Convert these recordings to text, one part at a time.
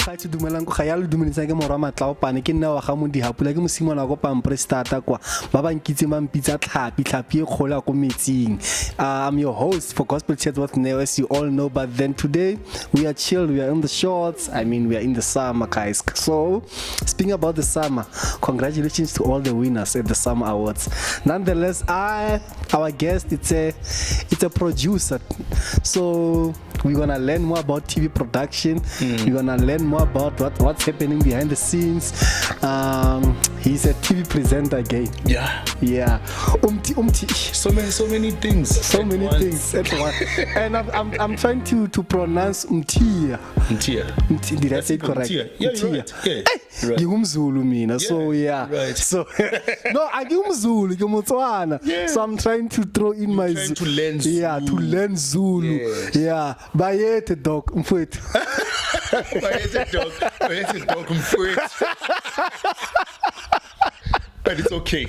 fa tse dumelang go ga ya le dumelisa ke morwa matla o pane ke nna wa ga mo di hapula ke mosimana go pampre starter kwa ba ba nkitse mampitsa tlhapi e khola go metsing. I'm your host for Gospel Chat with Neo, as you all know, but then today we are chilled, we are in the shorts, we are in the summer, guys. So speaking about the summer, congratulations to all the winners at the Summer Awards. Nonetheless, our guest, it's a producer, so we're gonna learn more about TV production. We're gonna learn more about what's happening behind the scenes. He's a TV presenter again. Yeah. So many things at once. And I'm trying to pronounce Mthiya. Did I say it correct? Mthiya. Yeah, you're right. Yeah. Right. Ngumzulu mina. So yeah. Right. So no, ngumzulu, ngumutswana. So I'm trying to throw in my to learn Zulu. Yeah, to learn Zulu. Yes. Yeah. Bayete dog mfowethu. Bayete dog mfowethu. But it's okay.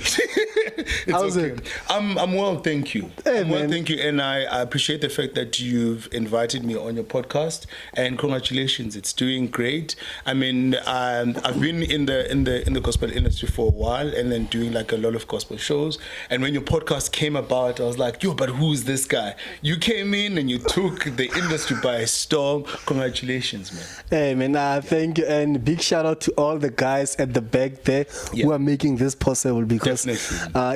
How's it? I'm well, thank you. Hey, I'm well, man. thank you, and I appreciate the fact that you've invited me on your podcast. And congratulations, it's doing great. I mean, I've been in the gospel industry for a while, and then doing like a lot of gospel shows. And when your podcast came about, I was like, yo, but who's this guy? You came in and you took the industry by storm. Congratulations, man. Hey, man, thank you, and big shout out to all the guys at the back there who are making this possible, because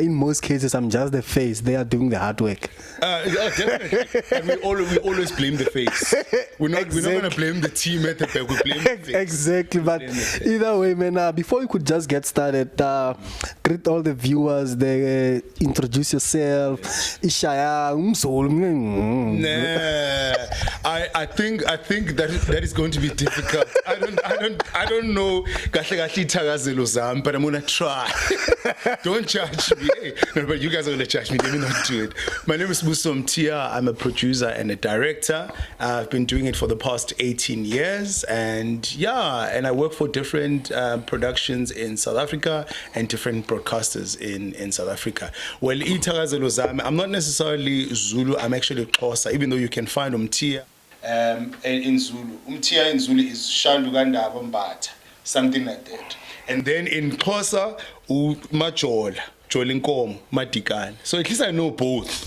in most cases I'm just the face, they are doing the hard work. Definitely. And we always blame the face. We're not going to blame the team at the back, we blame the face. Exactly, but either way, man, before you could just get started, greet all the viewers, they introduce yourself. Ishaya I think that is going to be difficult. I don't know, but I'm gonna try. Don't judge me. Hey, no, but you guys are gonna judge me. Let me not do it. My name is Sibusiso Mthiya. I'm a producer and a director. I've been doing it for the past 18 years, and I work for different productions in South Africa and different broadcasters in South Africa. Well, I'm not necessarily Zulu. I'm actually Xhosa, even though you can find Mthiya in Zulu. Mthiya in Zulu is Shanduganda Bambata, something like that. And then in Xhosa, Majola, Isinqumo, Madikane. So at least I know both.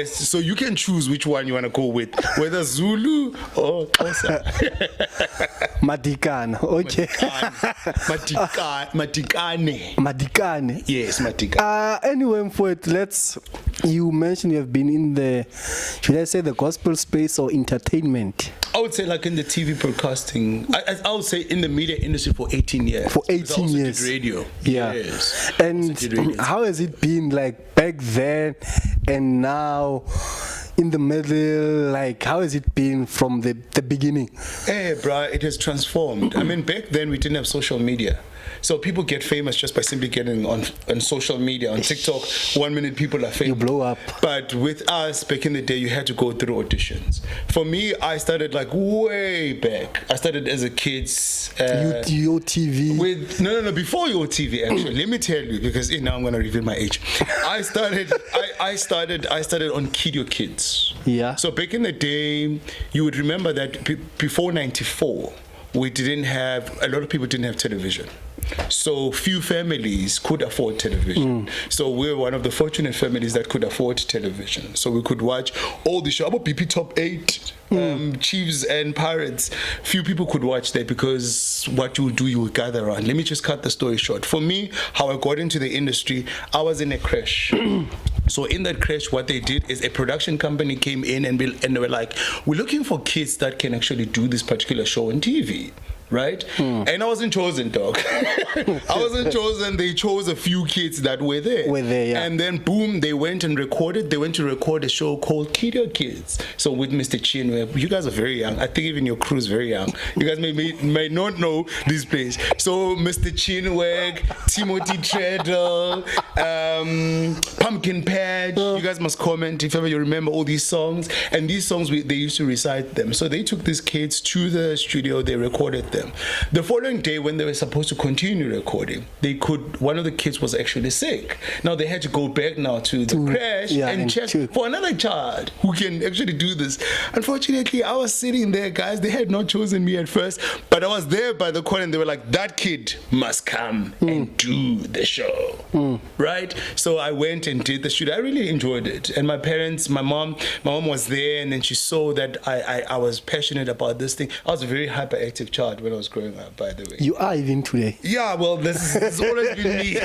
So you can choose which one you want to go with, whether Zulu or Xhosa. Madikane, okay. Madikane. Yes, Madikane. Anyway, Mfowethu, you mentioned you have been in should I say the gospel space or entertainment? I would say like in the TV broadcasting. I would say in the media industry for 18 years. For 18 years. Did radio. Yeah. Yes. And how has it been like back then and now in the middle? Like, how has it been from the beginning? Hey, bro, it has transformed. I mean, back then we didn't have social media. So people get famous just by simply getting on social media, on TikTok. 1 minute people are famous. You blow up. But with us, back in the day, you had to go through auditions. For me, I started like way back. I started as a kid's... UTV. Before UTV, actually. Let me tell you, because now I'm going to reveal my age. I started on Kid Your Kids. Yeah. So back in the day, you would remember that before 94, a lot of people didn't have television. So few families could afford television. So we're one of the fortunate families that could afford television. So we could watch all the shows, BP Top 8, Chiefs and Pirates. Few people could watch that because what you would do, you would gather around. Let me just cut the story short. For me, how I got into the industry, I was in a crash. So in that crash, what they did is a production company came in and they were like, we're looking for kids that can actually do this particular show on TV. Right? And I wasn't chosen, dog. I wasn't chosen. They chose a few kids that were there. And then boom, they went and recorded. They went to record a show called Kid Your Kids. So with Mr. Chinwag, you guys are very young. I think even your crew is very young. You guys may not know this place. So Mr. Chinwag, Timothy Treadle, Pumpkin Patch. You guys must comment if ever you remember all these songs. And these songs, they used to recite them. So they took these kids to the studio. They recorded them. them. The following day, when they were supposed to continue recording, one of the kids was actually sick. Now they had to go back now to the crash and check for another child who can actually do this. Unfortunately, I was sitting there, guys. They had not chosen me at first, but I was there by the corner and they were like, that kid must come and do the show. Right? So I went and did the shoot. I really enjoyed it. And my parents, my mom was there, and then she saw that I was passionate about this thing. I was a very hyperactive child when I was growing up, by the way. You are even today. Yeah, well, this has always been me.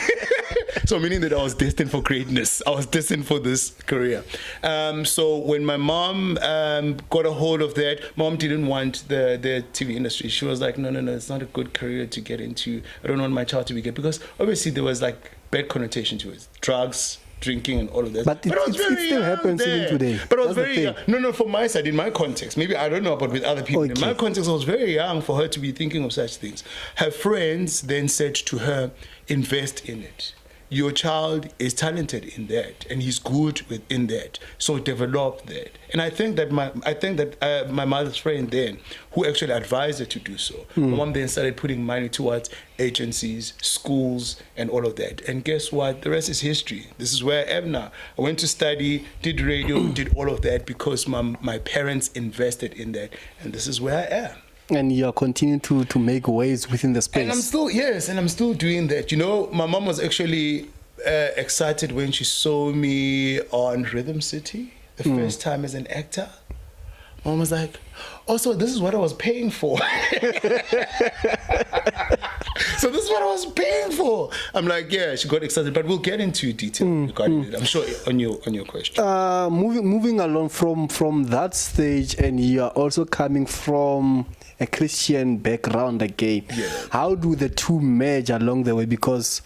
So meaning that I was destined for greatness. I was destined for this career. So when my mom got a hold of that, mom didn't want the TV industry. She was like, no, it's not a good career to get into. I don't want my child to be gay, because obviously there was like bad connotation to it. Drugs, drinking and all of that. But it still happens even today. But I was very young. No, from my side, in my context, maybe I don't know about with other people. Okay. In my context, I was very young for her to be thinking of such things. Her friends then said to her, invest in it. Your child is talented in that, and he's good within that. So develop that. And I think that my mother's friend then, who actually advised her to do so, my mom then started putting money towards agencies, schools, and all of that. And guess what? The rest is history. This is where I am now. I went to study, did radio, did all of that because my parents invested in that, and this is where I am. And you are continuing to make waves within the space. And I'm still doing that. You know, my mom was actually excited when she saw me on Rhythm City the first time as an actor. Mom was like, oh, so this is what I was paying for. So this is what I was paying for. I'm like, yeah, she got excited, but we'll get into detail regarding it. I'm sure on your question. Moving along from that stage, and you are also coming from a Christian background again. Yeah. How do the two merge along the way? Because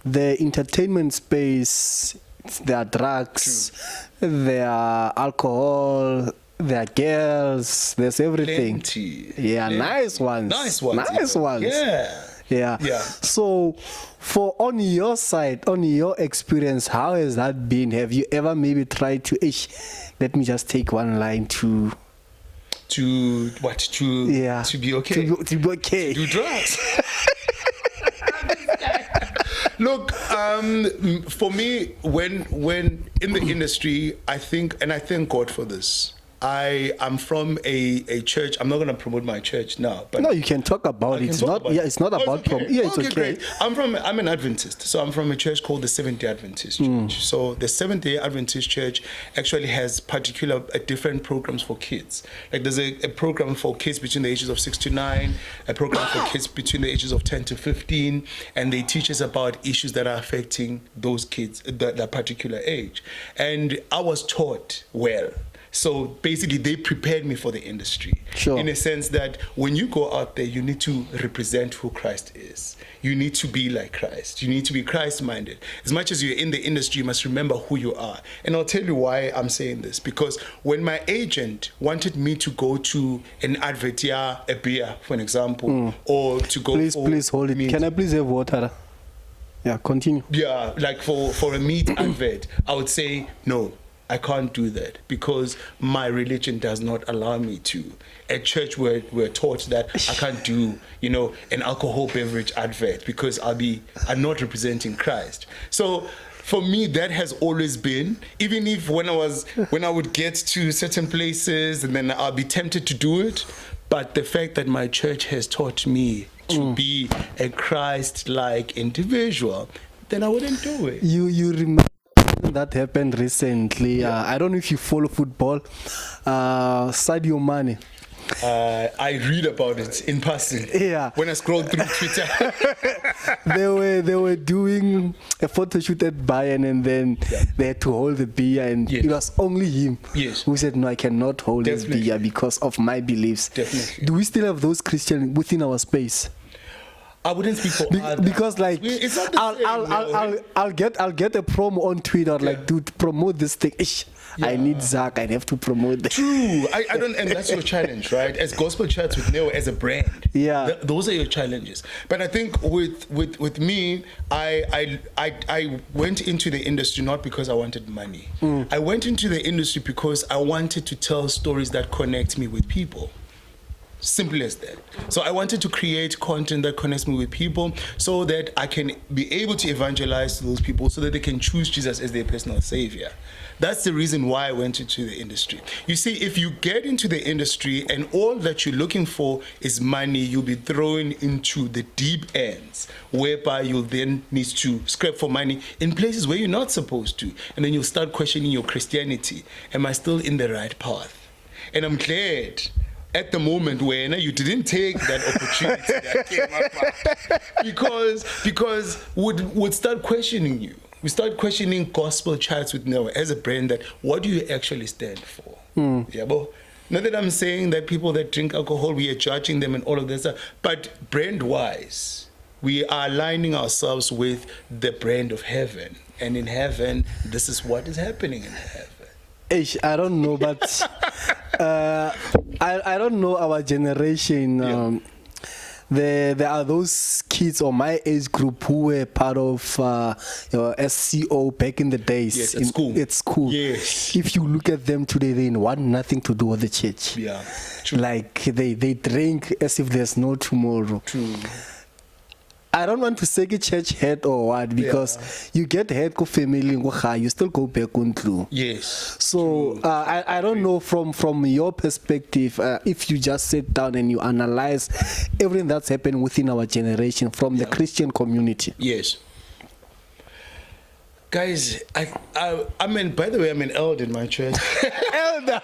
the entertainment space, there are drugs, there are alcohol, there are girls, there's everything. Plenty. Yeah, plenty. Nice ones. Yeah. So, on your side, on your experience, how has that been? Have you ever maybe tried to, let me just take one line to be okay? To be okay. To do drugs. Look, for me, when in the industry, I thank God for this. I'm from a church. I'm not going to promote my church now, but no, you can talk about it. It's not about okay. It's okay. Great. I'm an Adventist, so I'm from a church called the Seventh-day Adventist Church. So the Seventh-day Adventist Church actually has different programs for kids. Like there's a program for kids between the ages of 6 to 9, a program for kids between the ages of 10 to 15, and they teach us about issues that are affecting those kids that particular age. And I was taught well. So basically, they prepared me for the industry. Sure. In a sense that when you go out there, you need to represent who Christ is. You need to be like Christ. You need to be Christ-minded. As much as you're in the industry, you must remember who you are. And I'll tell you why I'm saying this. Because when my agent wanted me to go to an advert, a beer, for an example, or to go Please hold it. Can I please have water? Yeah, continue. Yeah, like for a meat advert, I would say, no, I can't do that because my religion does not allow me to. At church, we're taught that I can't do, an alcohol beverage advert because I'm not representing Christ. So for me, that has always been, even if when I would get to certain places and then I'll be tempted to do it, but the fact that my church has taught me to be a Christ-like individual, then I wouldn't do it. You remember that happened recently. I don't know if you follow football. Sadio Mane. I read about it in passing. Yeah. When I scroll through Twitter. they were doing a photo shoot at Bayern, and then they had to hold the beer, and it was only him who said, no, I cannot hold this beer because of my beliefs. Definitely. Do we still have those Christians within our space? I wouldn't speak for others. Because like it's not the I'll get a promo on Twitter like, dude, promote this thing. I need Zach. I have to promote that. True. I don't, and that's your challenge, right? As Gospel Church with Neo as a brand. Yeah. Those are your challenges. But I think with me, I went into the industry not because I wanted money. I went into the industry because I wanted to tell stories that connect me with people. Simple as that. So I wanted to create content that connects me with people so that I can be able to evangelize to those people so that they can choose Jesus as their personal savior. That's the reason why I went into the industry. You see, if you get into the industry and all that you're looking for is money, you'll be thrown into the deep ends, whereby you'll then need to scrape for money in places where you're not supposed to. And then you'll start questioning your Christianity. Am I still in the right path? And I'm glad at the moment when you didn't take that opportunity that came up because would start questioning you. We start questioning Gospel Chats with Noah as a brand that what do you actually stand for? Yeah, but not that I'm saying that people that drink alcohol, we are judging them and all of this stuff, but brand-wise, we are aligning ourselves with the brand of heaven. And in heaven, this is what is happening in heaven. I don't know, but I don't know our generation. There are those kids of my age group who were part of SCO back in the days. Yes, at school. At school. Yes. If you look at them today, they want nothing to do with the church. Yeah, true. Like they drink as if there's no tomorrow. True. I don't want to say a church head or what, because you get head go family, you still go back on through. Yes. So I don't know from your perspective, if you just sit down and you analyze everything that's happened within our generation from the Christian community. Yes. Guys, I mean, by the way, I'm an elder in my church. Elder.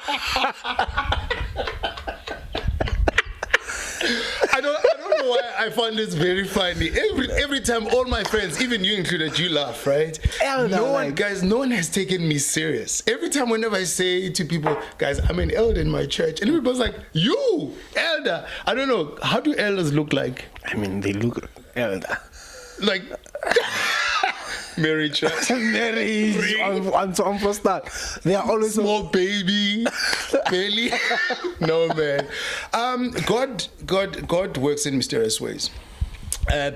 I don't know why I find this very funny. Every time, all my friends, even you included, you laugh, right? Elder, no one has taken me serious. Every time, whenever I say to people, guys, I'm an elder in my church, and everybody's like, you, elder. I don't know, how do elders look like? I mean, they look elder. Like Mary Church. Mary, I'm for start. They are always small baby, belly. No, man. God works in mysterious ways.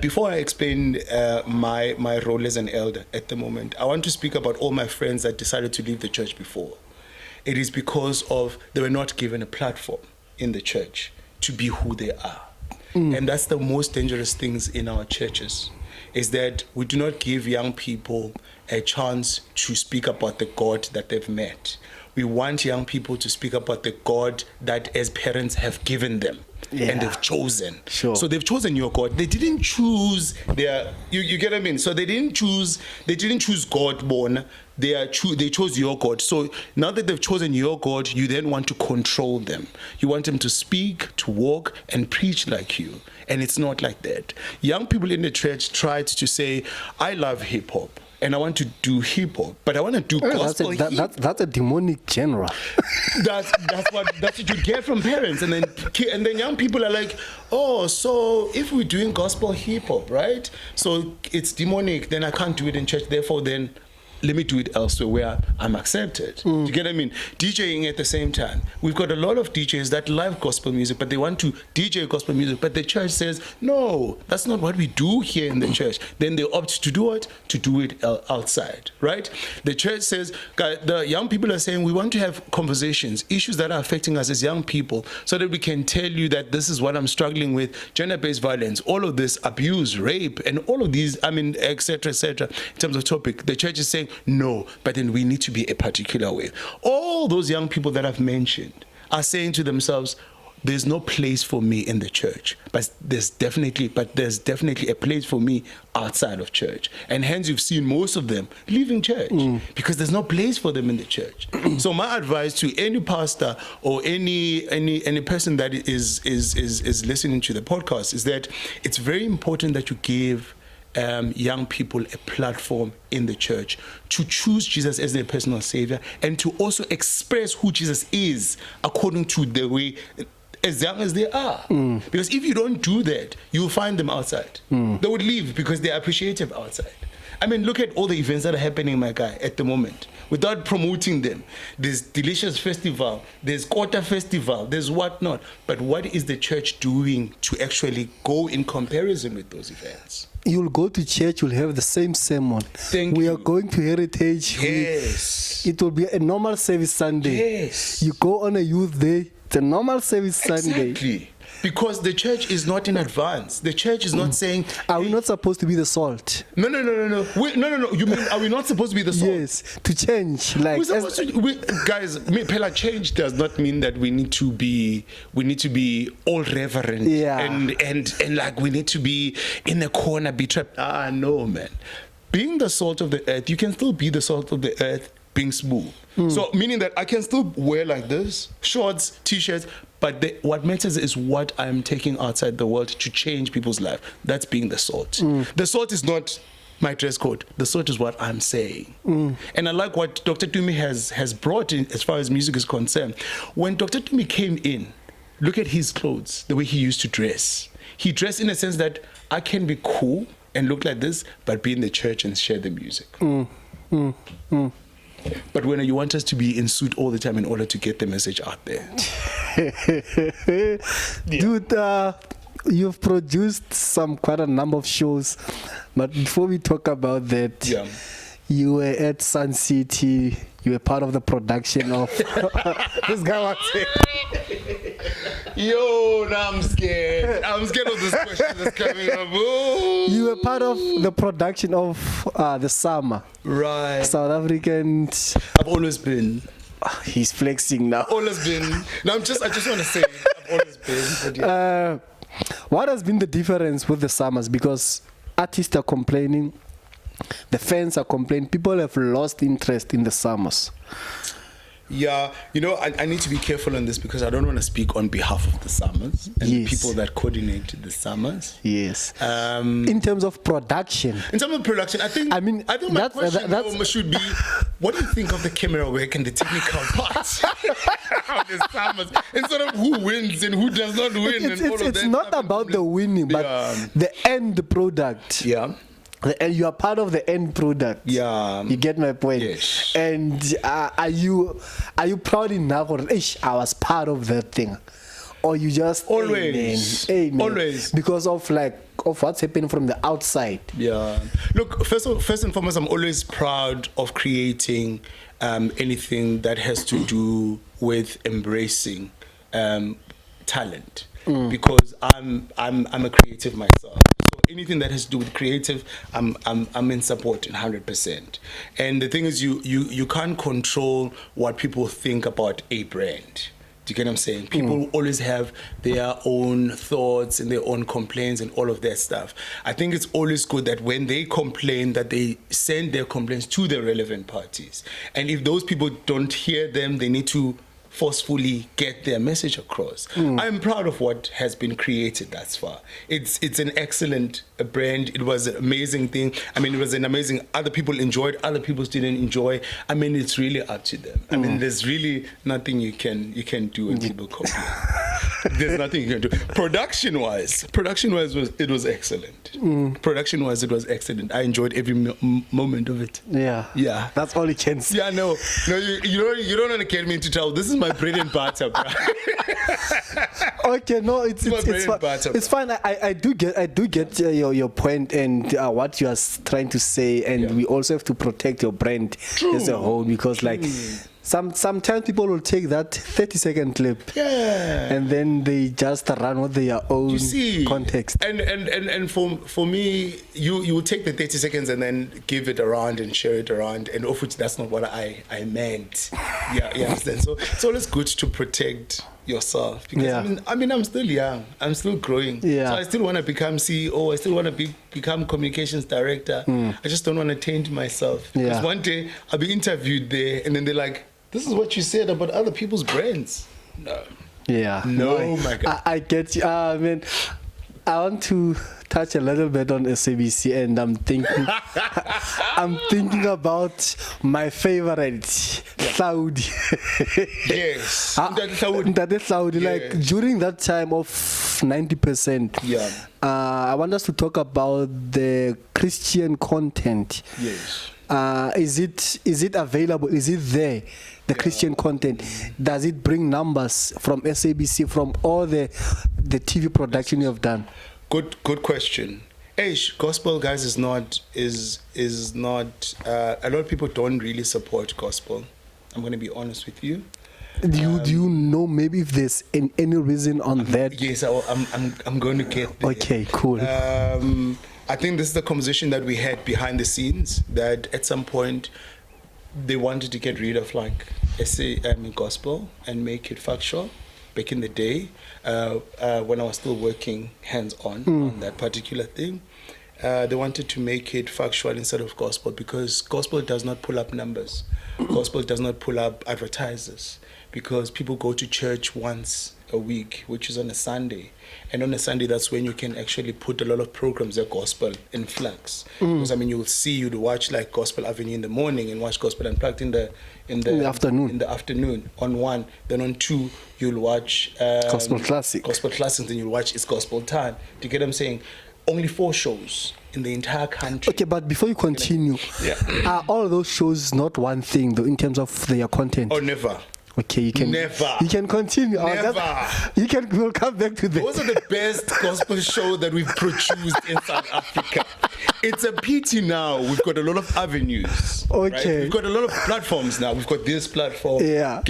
Before I explain my role as an elder at the moment, I want to speak about all my friends that decided to leave the church before. It is because of they were not given a platform in the church to be who they are. And that's the most dangerous things in our churches, is that we do not give young people a chance to speak about the God that they've met. We want young people to speak about the God that as parents have given them and they've chosen. Sure. So they've chosen your God. They didn't choose their, you get what I mean? So they didn't choose God born. They chose your God. So now that they've chosen your God, you then want to control them. You want them to speak, to walk, and preach like you. And it's not like that. Young people in the church tried to say, I love hip hop and I want to do hip hop, but I want to do gospel hip hop. That's a demonic genre. That's what you get from parents, and then young people are like, oh, so if we're doing gospel hip hop, right? So it's demonic, then I can't do it in church. Therefore, then let me do it elsewhere where I'm accepted. Do you get what I mean? DJing at the same time. We've got a lot of DJs that love gospel music, but they want to DJ gospel music, but the church says, no, that's not what we do here in the church. Then they opt to do what? To do it outside, right? The church says, the young people are saying, we want to have conversations, issues that are affecting us as young people, so that we can tell you that this is what I'm struggling with, gender-based violence, all of this, abuse, rape, and all of these, et cetera, in terms of topic. The church is saying, no, but then we need to be a particular way. All those young people that I've mentioned are saying to themselves, there's no place for me in the church, but there's definitely a place for me outside of church. And hence you've seen most of them leaving church because there's no place for them in the church. So my advice to any pastor or any person that is listening to the podcast is that it's very important that you give young people a platform in the church to choose Jesus as their personal savior and to also express who Jesus is according to the way, as young as they are. Because if you don't do that, you'll find them outside. They would leave because they're appreciative outside. I mean, look at all the events that are happening, my guy, at the moment. Without promoting them, there's Delicious Festival, there's Quarter Festival, there's whatnot. But what is the church doing to actually go in comparison with those events? You'll go to church, you'll have the same sermon. We are going to Heritage. Yes. It will be a normal service Sunday. Yes. You go on a youth day, it's a normal service Sunday. Exactly. because the church is not in advance. The church is not saying, Are we not supposed to be the salt? no. No. You mean, are we not supposed to be the salt? Yes, to change. Like, We're supposed to, guys, Pella, change does not mean that we need to be all reverent. Yeah. And like we need to be in a corner, be trapped. No, man. Being the salt of the earth, you can still be the salt of the earth being smooth. So meaning that I can still wear like this, shorts, t-shirts, but what matters is what I'm taking outside the world to change people's life. That's being the salt. The salt is not my dress code. The salt is what I'm saying. And I like what Dr. Tumi has brought in as far as music is concerned. When Dr. Tumi came in, look at his clothes, the way he used to dress. He dressed in a sense that I can be cool and look like this, but be in the church and share the music. But when you want us to be in suit all the time in order to get the message out there. Dude, you've produced quite a number of shows, but before we talk about that, Yeah. you were at Sun City. You were part of the production of this guy was saying. Yo, now I'm scared. I'm scared of this question that's coming up. Ooh. You were part of the production of the summer. Right. South African. I've always been. He's flexing now. Always been. No, I just want to say I've always been. But yeah. What has been the difference with the summers? Because artists are complaining, the fans are complaining, people have lost interest in the summers. Yeah, I need to be careful on this because I don't want to speak on behalf of the summers and the people that coordinate the summers. Yes. In terms of production. In terms of production, I think my question should be, what do you think of the camera work and the technical parts of the summers? Instead of who wins and who does not win and all of that. It's not about the winning, but the end product. Yeah. And you are part of the end product. Yeah. You get my point? Yes. And are you proud enough or I was part of that thing? Or you just always amen. Always because of what's happening from the outside. Yeah. Look, first and foremost, I'm always proud of creating anything that has to do with embracing talent. Because I'm a creative myself. So anything that has to do with creative, I'm in support in 100%. And the thing is, you can't control what people think about a brand. Do you get what I'm saying? People always have their own thoughts and their own complaints and all of that stuff. I think it's always good that when they complain, that they send their complaints to the relevant parties. And if those people don't hear them, they need to forcefully get their message across. I'm proud of what has been created thus far. It's an excellent brand. It was an amazing thing. I mean, it was an amazing. Other people enjoyed. Other people didn't enjoy. I mean, it's really up to them. I mean, there's really nothing you can do when people complain. There's nothing you can do. Production wise, it was excellent. Production wise, it was excellent. I enjoyed every moment of it. Yeah. That's all you can say. Yeah, no, you don't want to get me into trouble. This is my bread and butter, bro. Okay, no, it's fine. I do get your point and what you are trying to say, and we also have to protect your brand as a whole, because sometimes people will take that 30-second clip, and then they just run with their own context. And for me, you will take the 30 seconds and then give it around and share it around, and of which that's not what I meant. Yeah, you understand? So it's always good to protect yourself, because I'm still young, I'm still growing, so I still want to become CEO, I still want to become communications director. I just don't want to taint myself, because one day I'll be interviewed there and then they're like, this is what you said about other people's brands. No, my God. I get you. I mean, I want to touch a little bit on SABC, and I'm thinking about my favorite, Saudi. Yes. Saudi. Like during that time of 90%. I want us to talk about the Christian content. Yes. Is it available? Is it there? The Christian content, does it bring numbers from SABC, from all the TV production you have done? Good question. Gospel, guys, is not. A lot of people don't really support gospel. I'm going to be honest with you. Do you know maybe if there's any reason on that? Yes, I'm going to get there. Okay, cool. I think this is the conversation that we had behind the scenes, that at some point they wanted to get rid of like gospel and make it factual. Back in the day, when I was still working hands-on on that particular thing, they wanted to make it factual instead of gospel, because gospel does not pull up numbers. Gospel does not pull up advertisers, because people go to church once a week, which is on a Sunday. And on a Sunday, that's when you can actually put a lot of programs of gospel in flux. Because you'd watch like Gospel Avenue in the morning and watch Gospel Unplugged in the afternoon. In the afternoon on 1. Then on 2, you'll watch Gospel Classic. Gospel Classic, then you'll watch It's Gospel Time. Do you get what I'm saying? Only 4 shows in the entire country. Okay, but before you continue, are all of those shows not one thing though in terms of their content? Oh, never. Okay, you can Never. You can continue. Never. We'll come back to that. Those are the best gospel show that we've produced in South Africa. It's a pity now. We've got a lot of avenues. Okay. Right? We've got a lot of platforms now. We've got this platform. Yeah.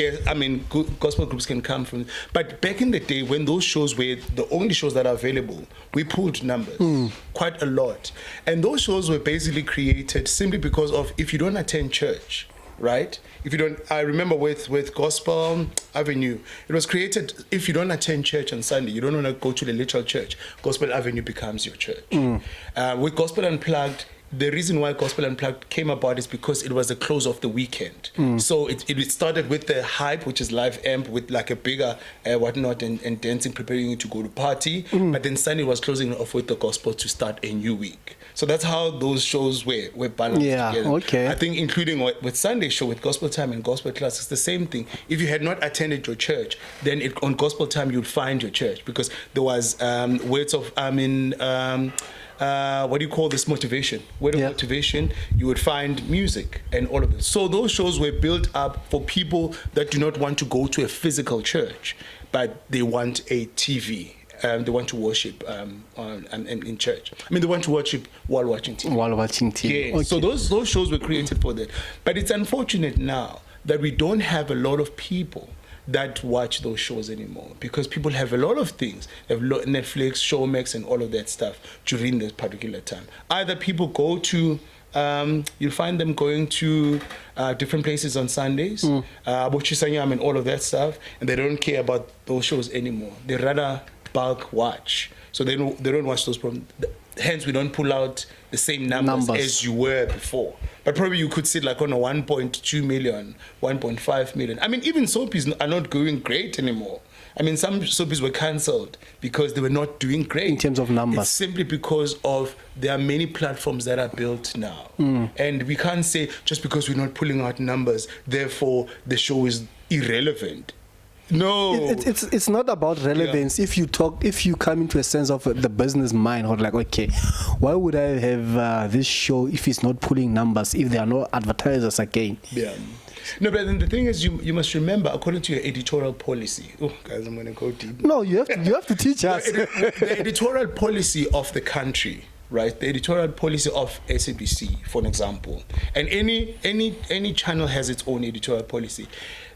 Gospel groups can come from. But back in the day, when those shows were the only shows that are available, we pulled numbers quite a lot. And those shows were basically created simply because of, if you don't attend church, right? If you don't, I remember with Gospel Avenue, it was created, if you don't attend church on Sunday, you don't want to go to the literal church, Gospel Avenue becomes your church. With Gospel Unplugged, the reason why Gospel Unplugged came about is because it was the close of the weekend. So it started with the hype, which is live amp with like a bigger whatnot and dancing, preparing you to go to party. But then Sunday was closing off with the gospel to start a new week. So that's how those shows were balanced together. Okay. I think including with Sunday show, with Gospel Time and Gospel Class, it's the same thing. If you had not attended your church, then on Gospel Time you'd find your church, because there was words of what do you call this, motivation? Word of motivation, you would find music and all of this. So those shows were built up for people that do not want to go to a physical church, but they want a TV. They want to worship in church. I mean, they want to worship while watching TV. While watching TV. Yeah. Okay. So those shows were created for that. But it's unfortunate now that we don't have a lot of people that watch those shows anymore, because people have a lot of things. They have Netflix, Showmax, and all of that stuff during this particular time. Either people go to, you'll find them going to different places on Sundays, Bochisanyam and all of that stuff, and they don't care about those shows anymore. They rather bulk watch. So they don't watch those programs. Hence, we don't pull out the same numbers as you were before. But probably you could sit like on a 1.2 million, 1.5 million. I mean, even soapies are not going great anymore. I mean, some soapies were cancelled because they were not doing great. In terms of numbers. It's simply because of there are many platforms that are built now. And we can't say just because we're not pulling out numbers, therefore the show is irrelevant. No, it's not about relevance. If you come into a sense of the business mind, or like, okay, why would I have this show if it's not pulling numbers, if there are no advertisers again? Yeah. No, but then the thing is, you must remember, according to your editorial policy. Oh, guys, I'm gonna go deep. No, you have to teach us. The editorial policy of the country, right? The editorial policy of SABC, for an example, and any channel has its own editorial policy.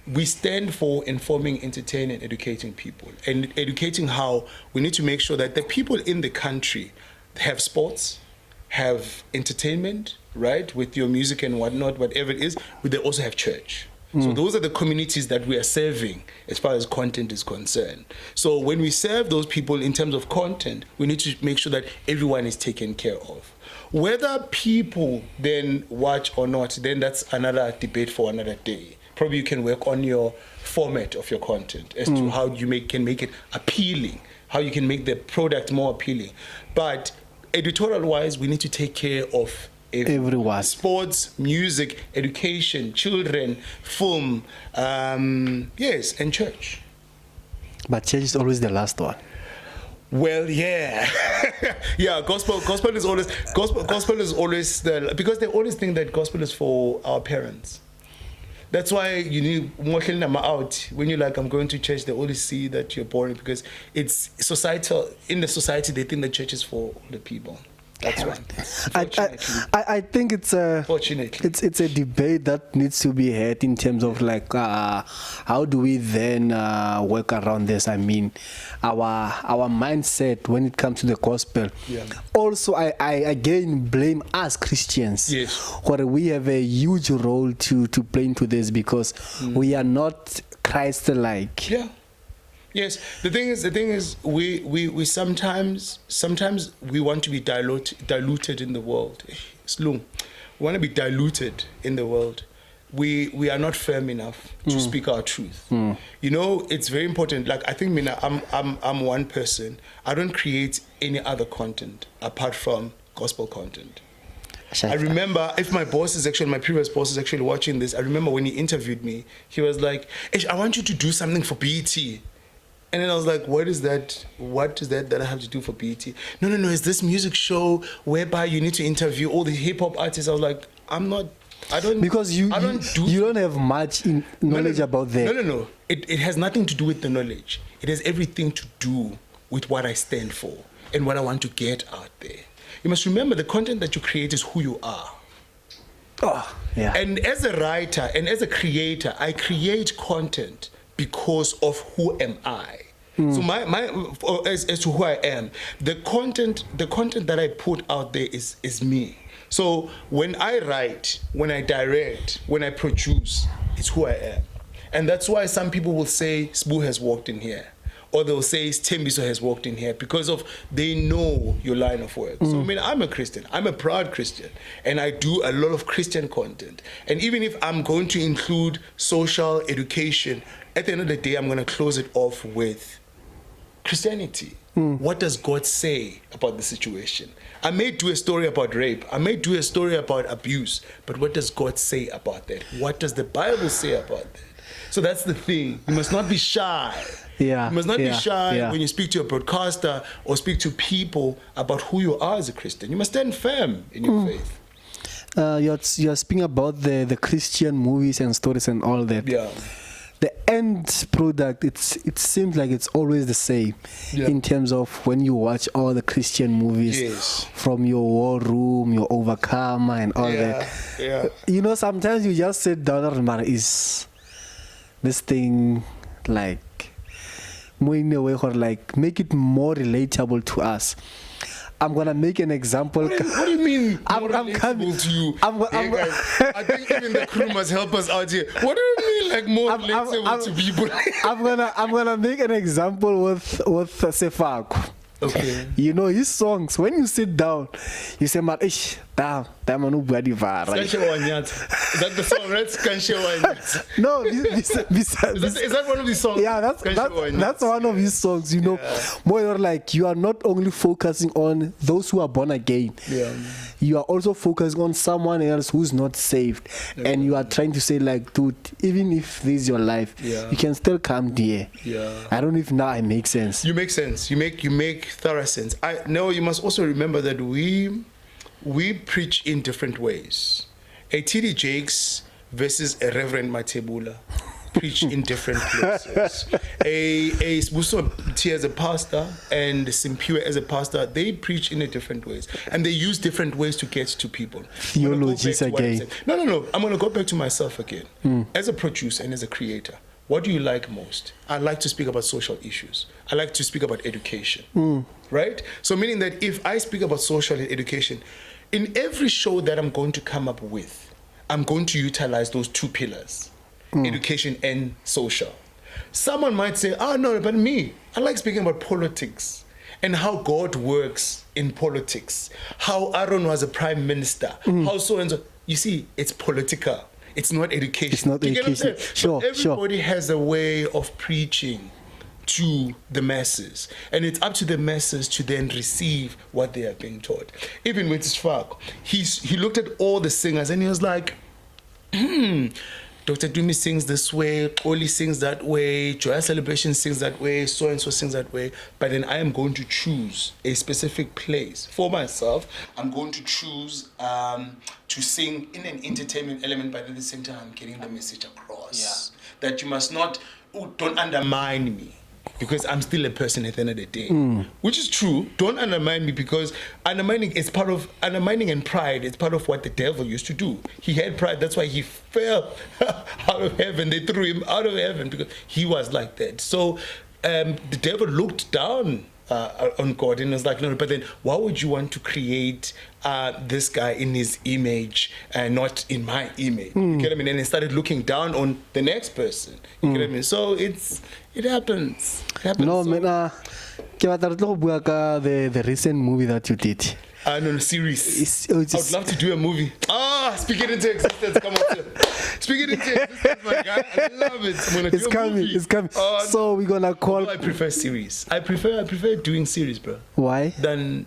We stand for informing, entertaining, educating people, and educating how we need to make sure that the people in the country have sports, have entertainment, right, with your music and whatnot, whatever it is, but they also have church. So those are the communities that we are serving as far as content is concerned. So when we serve those people in terms of content, we need to make sure that everyone is taken care of. Whether people then watch or not, then that's another debate for another day. Probably you can work on your format of your content as to how you can make it appealing, how you can make the product more appealing. But editorial-wise, we need to take care of everyone. Sports, music, education, children, film, yes, and church. But church is always the last one. Well, yeah, yeah. Gospel is always because they always think that gospel is for our parents. That's why you need more out. When you're like, I'm going to church, they always see that you're boring, because it's societal. In the society, they think the church is for the people. That's one. I think it's a Fortunately. it's a debate that needs to be had in terms of like how do we then work around this. I mean, our mindset when it comes to the gospel. Yeah. Also, I again blame us Christians. Yes. Where we have a huge role to play into this because we are not Christ-like. Yeah. Yes. The thing is, we sometimes we want to be diluted in the world. Slung. We want to be diluted in the world. We are not firm enough to speak our truth. You know, it's very important. Like I think, Mina, I'm one person. I don't create any other content apart from gospel content. I remember, if my previous boss is actually watching this, I remember when he interviewed me, he was like, I want you to do something for BET. And then I was like, what is that? What is that I have to do for BET? No, it's this music show whereby you need to interview all the hip hop artists. I was like, because you don't have much knowledge about that. No. It has nothing to do with the knowledge. It has everything to do with what I stand for and what I want to get out there. You must remember the content that you create is who you are. Oh, yeah. And as a writer and as a creator, I create content because of who am I. So as to who I am, the content that I put out there is me. So when I write, when I direct, when I produce, it's who I am. And that's why some people will say Sbu has walked in here. Or they'll say Tembiso has walked in here because of they know your line of work. So I mean, I'm a Christian. I'm a proud Christian. And I do a lot of Christian content. And even if I'm going to include social education, at the end of the day, I'm going to close it off with Christianity. What does God say about the situation? I may do a story about rape. I may do a story about abuse. But what does God say about that? What does the Bible say about that? So that's the thing. You must not be shy. Yeah, you must not be shy when you speak to a broadcaster or speak to people about who you are as a Christian. You must stand firm in your faith. You're speaking about the Christian movies and stories and all that. Yeah. The end product, it seems like it's always the same in terms of when you watch all the Christian movies from your War Room, your Overcomer and all that. Yeah. You know, sometimes you just sit down and remember, is this thing like more in a way or like make it more relatable to us. I'm gonna make an example. What do you mean? I'm coming to you. Guys, I think even the crew must help us out here. What do you mean, like more relatable to people? I'm gonna make an example with Sefako. Okay. You know his songs. When you sit down, you say, "Man, damn, manu badi vara." Is that the song? Right? No, is that one of these songs? Yeah, that's one of his songs. You know, more you're like you are not only focusing on those who are born again. Yeah. You are also focusing on someone else who's not saved, and you are trying to say like, dude, even if this is your life, you can still come there. Yeah. I don't know if now I make sense. You make sense. You make thorough sense. I know you must also remember that we preach in different ways. A TD Jakes versus a Reverend Matebula preach in different places. A Sibusiso Mthiya as a pastor and Simpiwe as a pastor, they preach in a different ways. And they use different ways to get to people. Theologies again. No. I'm going to go back to myself again. As a producer and as a creator, what do you like most? I like to speak about social issues. I like to speak about education. Right? So meaning that if I speak about social education, in every show that I'm going to come up with, I'm going to utilize those two pillars, education and social. Someone might say, no, but me, I like speaking about politics and how God works in politics, how Aaron was a prime minister, how so and so. You see, it's political. It's not education. It's not education. So everybody has a way of preaching to the masses, and it's up to the masses to then receive what they are being taught. Even with Sfak, he looked at all the singers and he was like, Dr. Dumi sings this way, Oli sings that way, Joya Celebration sings that way, so and so sings that way, but then I am going to choose a specific place for myself. I'm going to choose to sing in an entertainment element, but at the same time I'm getting the message across that you must not, don't undermine me. because I'm still a person at the end of the day, which is true. Don't undermine me, because undermining and pride. It's part of what the devil used to do. He had pride. That's why he fell out of heaven. They threw him out of heaven because he was like that. So the devil looked down on God and was like, no, but then why would you want to create this guy in his image and not in my image? You get what I mean? And he started looking down on the next person. You get what I mean? So it happens. No, So, man, the recent movie that you did. no, series. Oh, I would love to do a movie. Speak it into existence. Come on, sir. Speak it into existence, my guy. I love it. I'm gonna do a movie. It's coming. So we're gonna call. No, I prefer series. I prefer doing series, bro. Why? Than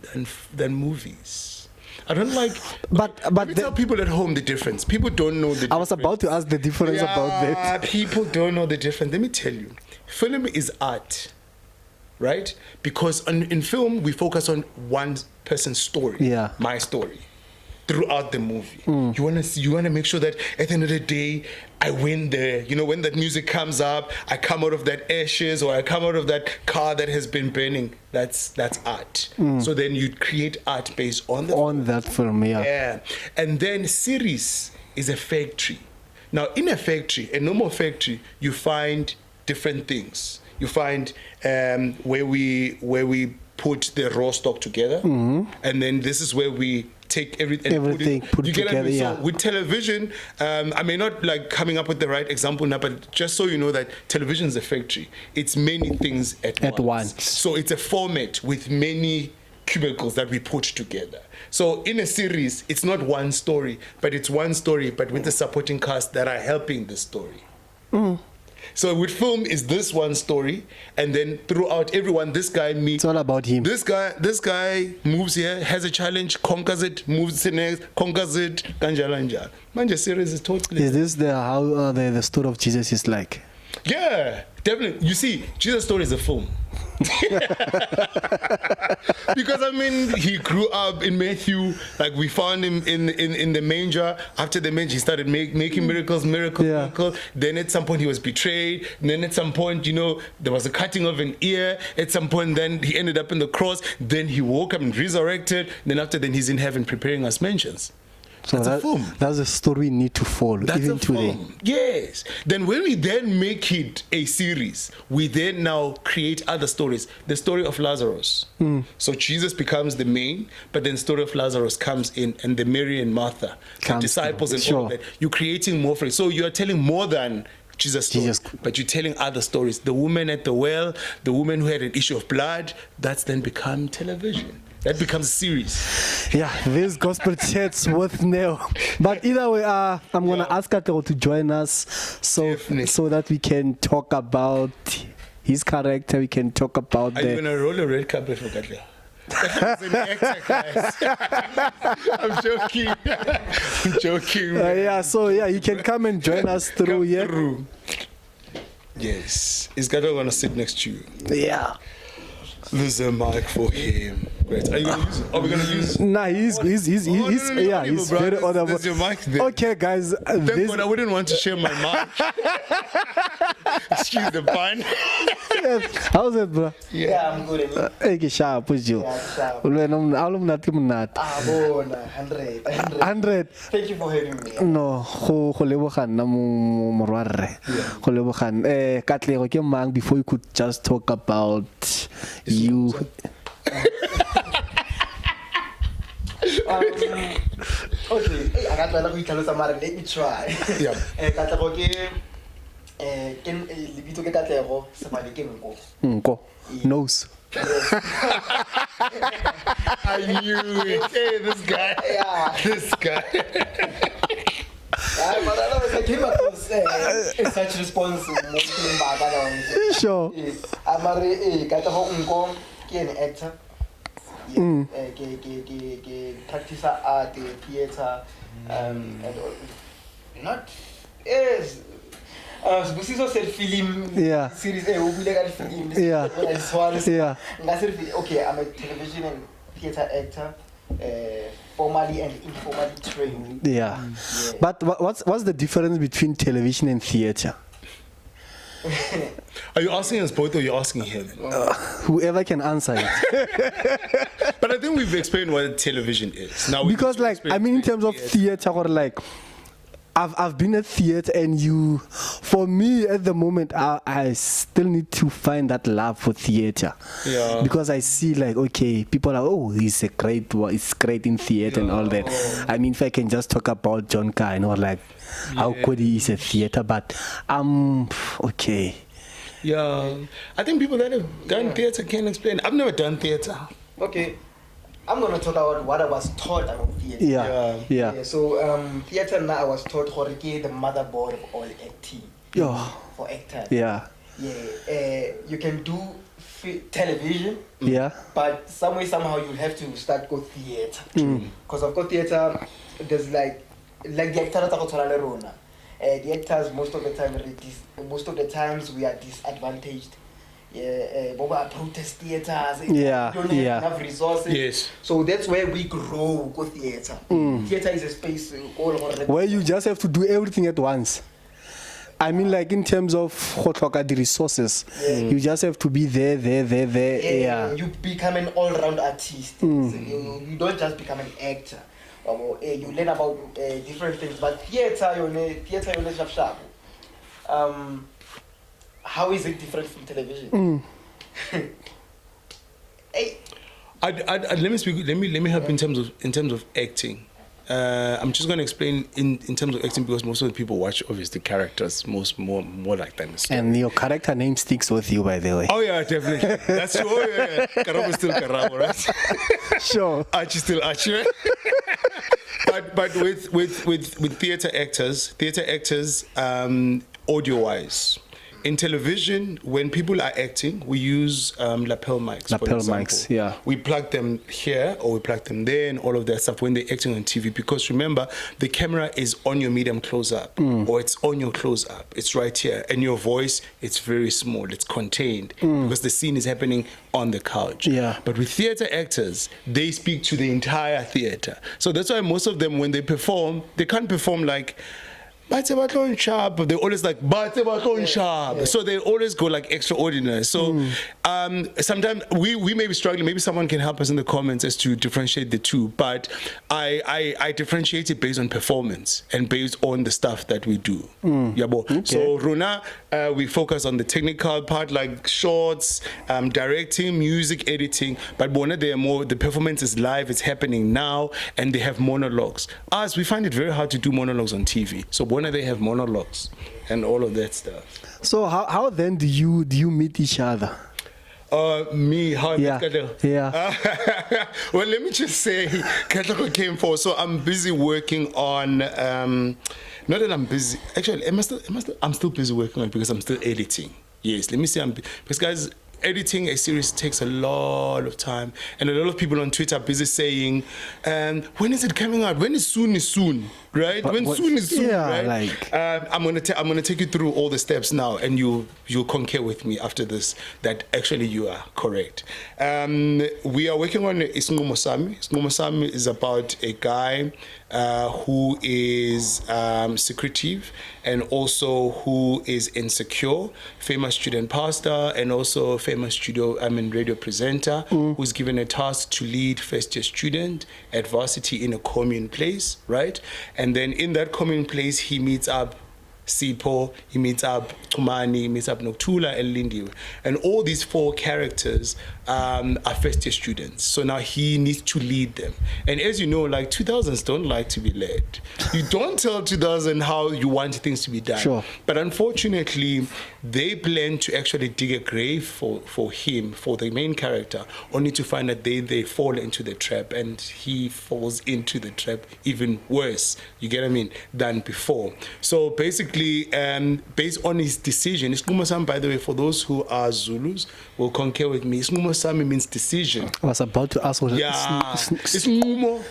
movies. I don't like. But let me tell people at home the difference. People don't know the difference. I was about to ask the difference about that. People don't know the difference. Let me tell you. Film is art, right? Because in film, we focus on one person's story. Yeah. My story. Throughout the movie. You wanna make sure that at the end of the day, I win there. You know, when that music comes up, I come out of that ashes, or I come out of that car that has been burning. That's art. So then you create art based on that film, yeah. Yeah. And then series is a factory. Now, in a factory, a normal factory, you find different things. You find where we put the raw stock together, and then this is where we take everything put it together. Yeah. So with television, I may not like coming up with the right example now, but just so you know that television is a factory. It's many things at once. So it's a format with many cubicles that we put together. So in a series, it's not one story, but it's one story, but with the supporting cast that are helping the story. So with film is this one story, and then throughout everyone, this guy meets. It's all about him. This guy moves here, has a challenge, conquers it, moves to next, conquers it, kanjala. Manja series is totally. Is this how the story of Jesus is like? Yeah, definitely. You see, Jesus' story is a film. Because I mean, he grew up in Matthew. Like we found him in the manger. After the manger, he started making miracles. Then at some point he was betrayed. Then at some point, there was a cutting of an ear. At some point, then he ended up in the cross. Then he woke up and resurrected. Then after then, he's in heaven preparing us mansions. So that's a film. That's a story we need to follow even today. Yes. Then when we then make it a series, we then now create other stories. The story of Lazarus. So Jesus becomes the main, but then story of Lazarus comes in, and the Mary and Martha, the disciples, and all of that. You're creating more for it. So you are telling more than Jesus' story, but you're telling other stories. The woman at the well, the woman who had an issue of blood, that's then become television. That becomes a series. Yeah, this gospel chats with Neo. But either way, I'm gonna ask Katero to join us so that we can talk about his character. We can talk about. Are you gonna roll a red carpet for Katero? An actor, guys. I'm joking. Yeah, you can come and join us through here. Yes. Is Katero gonna sit next to you? Yeah. There's a mic for him. Great. Are you gonna use it? Are we gonna use it? Nah, he's very audible. There's your mic there. Okay, guys. Thank God I wouldn't want to share my mic. Excuse the pun. How's it, bro? Yeah, I'm good. Hey, sharp, was you? Sharp. 100. Thank you for having me. No, go lebogang na mo morwarre. Go lebogang. Katlego ke mang before you could just talk about you. Okay, I got to let me try. Yeah. Katlego ke lebitso ke Katlego sebadi ke Nko. Nko. Nose. I knew it. Hey, this guy. Yeah. This guy. But I came across such response mostly in Bagadan. Sure. Amare Katlego Nko ke an actor. Practice art, theater, and not yes. Sibusiso said film series. Film. Yeah. Okay, I'm a television and theater actor, formally and informally trained. Yeah. But what's the difference between television and theater? Are you asking us both or are you asking him? Whoever can answer it. But I think we've explained what television is. Now, Because like, I mean, in terms of theater, or like, I've been at theater, and for me at the moment, I still need to find that love for theater. Yeah. Because I see like, okay, people are, oh, he's it's great in theater and all that. I mean, if I can just talk about John Kine or like how good he is at theater, but okay. Yeah, I think people that have done theater can explain. I've never done theater. Okay, I'm gonna talk about what I was taught about theater. Yeah. So theater now I was taught Jorge, the motherboard of all acting. For actors. Yeah. You can do television. Yeah. But somehow you have to start go theater. Because of course theater, there's like the actors that are Rona. The actors most of the times we are disadvantaged. Protest theaters. Don't have enough resources. Yes. So that's where we grow. Go theater. Theater is a space where you just have to do everything at once. I mean, like in terms of the resources, you just have to be there. Yeah. You become an all-round artist. So you don't just become an actor. You learn about different things. But theater, sharp. How is it different from television? Let me speak. Let me help in terms of acting. I'm just going to explain in terms of acting because most of the people watch obviously characters more like than the story. And your character name sticks with you, by the way. Oh yeah, definitely. That's true. Oh, yeah. Karabo is still Karabo, right? Sure. Archie still Archie, right? but with theater actors, audio wise. In television, when people are acting, we use lapel mics. Lapel mics, yeah. We plug them here or we plug them there and all of that stuff when they're acting on TV. Because remember, the camera is on your medium close-up or it's on your close-up. It's right here. And your voice, it's very small. It's contained because the scene is happening on the couch. Yeah. But with theater actors, they speak to the entire theater. So that's why most of them, when they perform, they can't perform like... sharp. They always like sharp. So they always go like extraordinary. So sometimes we may be struggling. Maybe someone can help us in the comments as to differentiate the two. But I differentiate it based on performance and based on the stuff that we do. Okay. So Runa, we focus on the technical part like shorts, directing, music, editing. But Bona, they are more. The performance is live. It's happening now, and they have monologues. Us, we find it very hard to do monologues on TV. So they have monologues and all of that stuff. So how then do you meet each other? How I met Katlego? Yeah. Well, let me just say, Katlego came for. So I'm busy working on. Not that I'm busy. Actually, I'm still busy working on it because I'm still editing. Yes, let me say because guys. Editing a series takes a lot of time, and a lot of people on Twitter are busy saying, when is it coming out? When is soon, right? But when soon is soon, yeah, right? like I'm gonna take you through all the steps now, and you'll concur with me after this that actually you are correct. We are working on Isinqumo Sami. Isinqumo Sami is about a guy who is secretive and also who is insecure, famous student pastor, and also famous radio presenter who's given a task to lead first-year student at varsity in a commune place, right? And then in that commune place, he meets up Sipho, he meets up Tumani, he meets up Noktula and Lindiwe. And all these four characters are first-year students. So now he needs to lead them. And as you know, like 2000s don't like to be led. You don't tell 2000 how you want things to be done. Sure. But unfortunately, they plan to actually dig a grave for him, for the main character, only to find that they fall into the trap and he falls into the trap even worse, you get what I mean, than before. So basically, based on his decision, Isinqumo Sami, by the way, for those who are Zulus, will concur with me, Isinqumo Sami means decision. I was about to ask what Isinqumo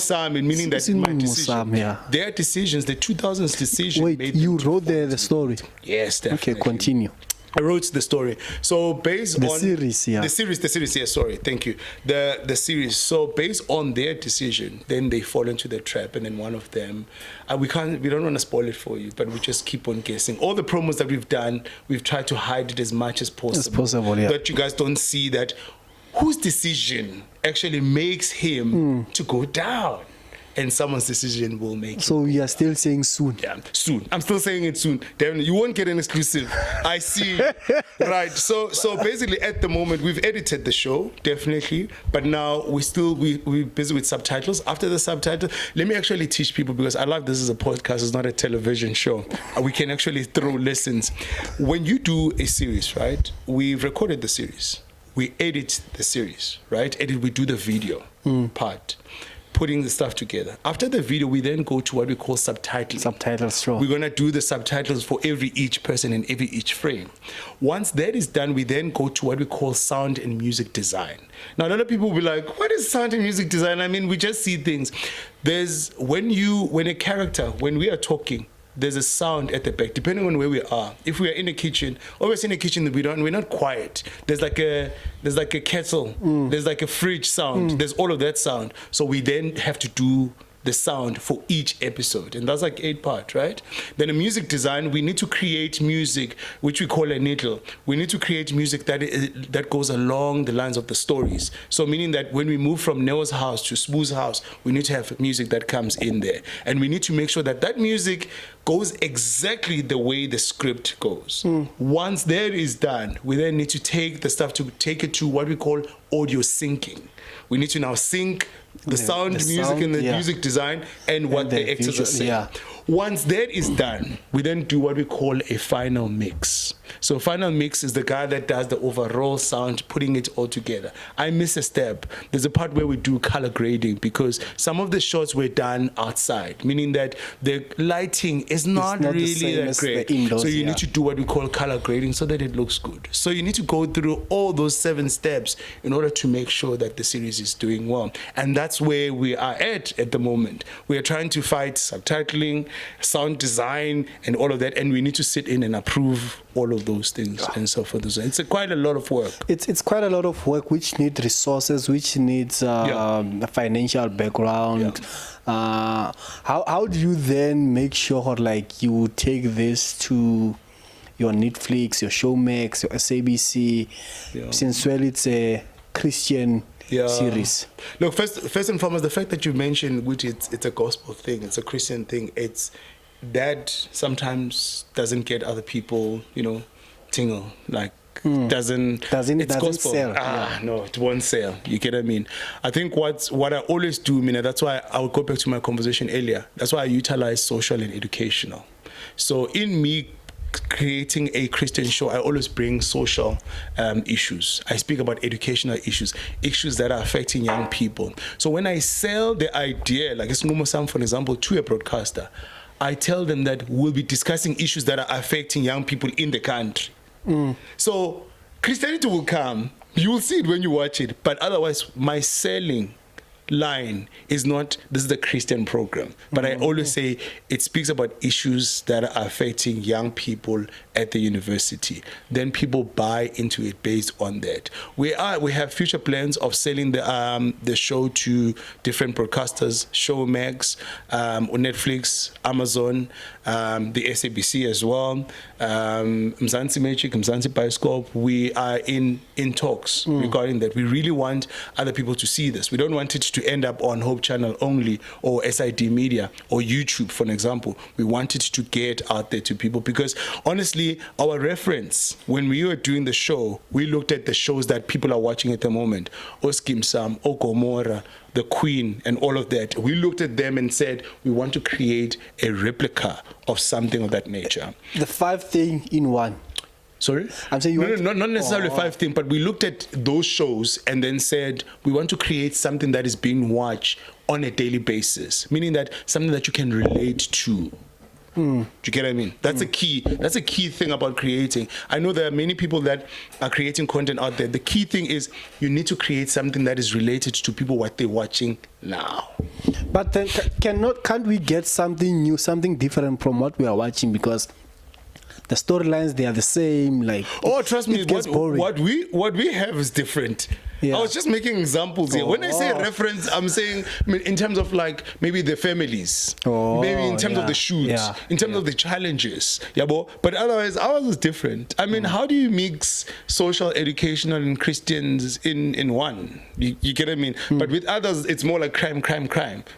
Sami, meaning that my decision. Sami, yeah. Their decisions, the 2000s decision. Wait, you wrote the story? Yes, definitely. Okay, continue. I wrote the story. So based The on series, yeah. the series. Yeah, sorry, thank you. The series. So based on their decision, then they fall into the trap, and then one of them, we don't want to spoil it for you, but we just keep on guessing. All the promos that we've done, we've tried to hide it as much as possible. As possible, yeah. That you guys don't see that whose decision actually makes him to go down. And someone's decision will make. So we are still saying soon. Yeah, soon. I'm still saying it soon. Definitely, you won't get an exclusive. I see. Right. So basically, at the moment, we've edited the show, definitely, but now we're busy with subtitles. After the subtitle, let me actually teach people, because I love this as a podcast. It's not a television show. We can actually throw lessons. When you do a series, right? We've recorded the series. We edit the series, right? We do the video part. Putting the stuff together. After the video, we then go to what we call subtitling. Subtitles, sure. We're going to do the subtitles for each person in each frame. Once that is done, we then go to what we call sound and music design. Now, a lot of people will be like, what is sound and music design? I mean, we just see things. When we are talking, there's a sound at the back, depending on where we are. If we are in the kitchen, always in the kitchen, we're not quiet. There's like a kettle, there's like a fridge sound, there's all of that sound. So we then have to do the sound for each episode, and that's like 8 parts, right? Then a music design, we need to create music, which we call a needle. We need to create music that goes along the lines of the stories. So meaning that when we move from Neo's house to Sbu's house, we need to have music that comes in there, and we need to make sure that music goes exactly the way the script goes. Once that is done, we then need to take it to what we call audio syncing. We need to now sync the sound, music, and the music design and what the actors are saying. Yeah. Once that is done, we then do what we call a final mix. So final mix is the guy that does the overall sound, putting it all together. I miss a step. There's a part where we do color grading, because some of the shots were done outside, meaning that the lighting is not really that great. Indoors, so you need to do what we call color grading so that it looks good. So you need to go through all those 7 steps in order to make sure that the series is doing well. And that's where we are at the moment. We are trying to fight subtitling, sound design, and all of that, and we need to sit in and approve all of those things and so forth. It's quite a lot of work. It's quite a lot of work, which needs resources, which needs a financial background. How do you then make sure like you take this to your Netflix, your Showmax, your SABC, since it's a Christian series? Look, first and foremost, the fact that you mentioned, which it's a gospel thing, it's a Christian thing, it's that sometimes doesn't get other people, tingle, like doesn't gospel. Sell. No, it won't sell. You get what I mean? I think what I always do, that's why I would go back to my conversation earlier. That's why I utilize social and educational. So in me creating a Christian show, I always bring social issues. I speak about educational issues that are affecting young people. So when I sell the idea, like Isinqumo Sami, for example, to a broadcaster, I tell them that we'll be discussing issues that are affecting young people in the country. So Christianity will come. You will see it when you watch it. But otherwise, my selling line is not, this is the Christian program. But I always say it speaks about issues that are affecting young people at the university. Then people buy into it based on that. We have future plans of selling the show to different broadcasters, Showmax, Netflix, Amazon, the SABC as well, Mzansi Magic, Mzansi Bioscope. We are in talks regarding that. We really want other people to see this. We don't want it to end up on Hope Channel only, or SID Media, or YouTube, for an example. We want it to get out there to people, because honestly, our reference when we were doing the show, we looked at the shows that people are watching at the moment, Oskim Sam, Okomora, The Queen, and all of that. We looked at them and said, we want to create a replica of something of that nature. The 5 thing in one. Sorry? I'm saying not necessarily 5 things, but we looked at those shows and then said, we want to create something that is being watched on a daily basis, meaning that something that you can relate to. Do you get what I mean? That's a key thing about creating. I know there are many people that are creating content out there. The key thing is you need to create something that is related to people, what they're watching now. But then can't we get something new, something different from what we are watching? Because the storylines, they are the same. Like, Oh, trust me, it gets boring. what we have is different. Yeah. I was just making examples here. When I say Oh. reference, I'm saying in terms of like maybe the families, Oh, maybe in terms of yeah. the shoots, Yeah. in terms of the challenges. Yeah, but otherwise, ours is different. I mean, how do you mix social, educational, and Christians in one? You get what I mean? But with others, it's more like crime.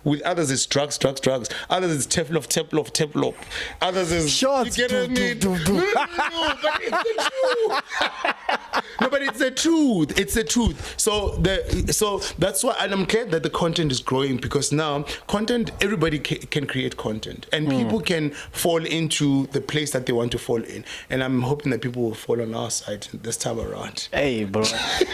With others, it's drugs. Others, it's teflop. Others is Shots. You get what I mean? No, but it's the truth. No, but it's the truth. It's the truth. So that's why, and I'm glad that the content is growing, because now content, everybody can create content, and people can fall into the place that they want to fall in. And I'm hoping that people will fall on our side this time around. Hey, bro,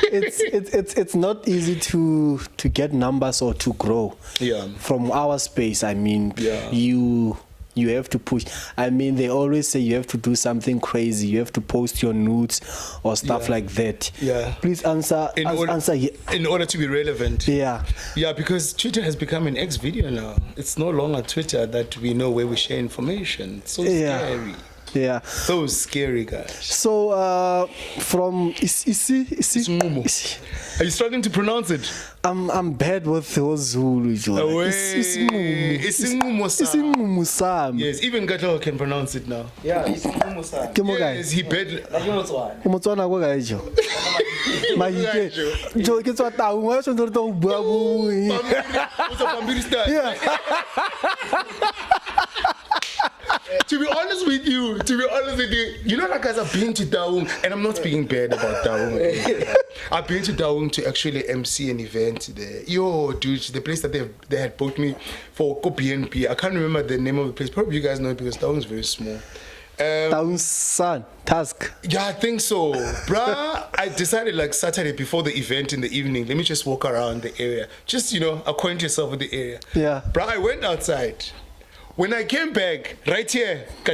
it's not easy to get numbers or to grow. Yeah. From our space, I mean, Yeah. you have to push. I mean, they always say you have to do something crazy. You have to post your nudes or stuff Yeah. like that. Yeah. Please answer. Answer. In order to be relevant. Yeah. Yeah, because Twitter has become an X video now. It's no longer Twitter that we know where we share information. It's so scary. Yeah. So scary, guys. So from Isinqumo. Are you struggling to pronounce it? I'm bad with those Zulu. Isinqumo Sami. Isinqumo Sami. Yes, even Gato can pronounce it now. Yeah, Isinqumo Sami. Ke mo kae? Yes, he bet. Like you Motswana. O Motswana go kae jo? Mahike. Jo ke tswa taung wa so ntse o bua bui. What's up, Bambiri style? Yeah. To be honest with you, you know, like, guys, I've been to Taung, and I'm not speaking bad about Taung. I've been to Taung to actually MC an event there. Yo, dude, the place that they had booked me for BNP. I can't remember the name of the place. Probably you guys know it because Taung is very small. Taung San Task. Yeah, I think so. Bruh, I decided like Saturday before the event in the evening, let me just walk around the area. Just, acquaint yourself with the area. Yeah. Bruh, I went outside. When I came back, right here, I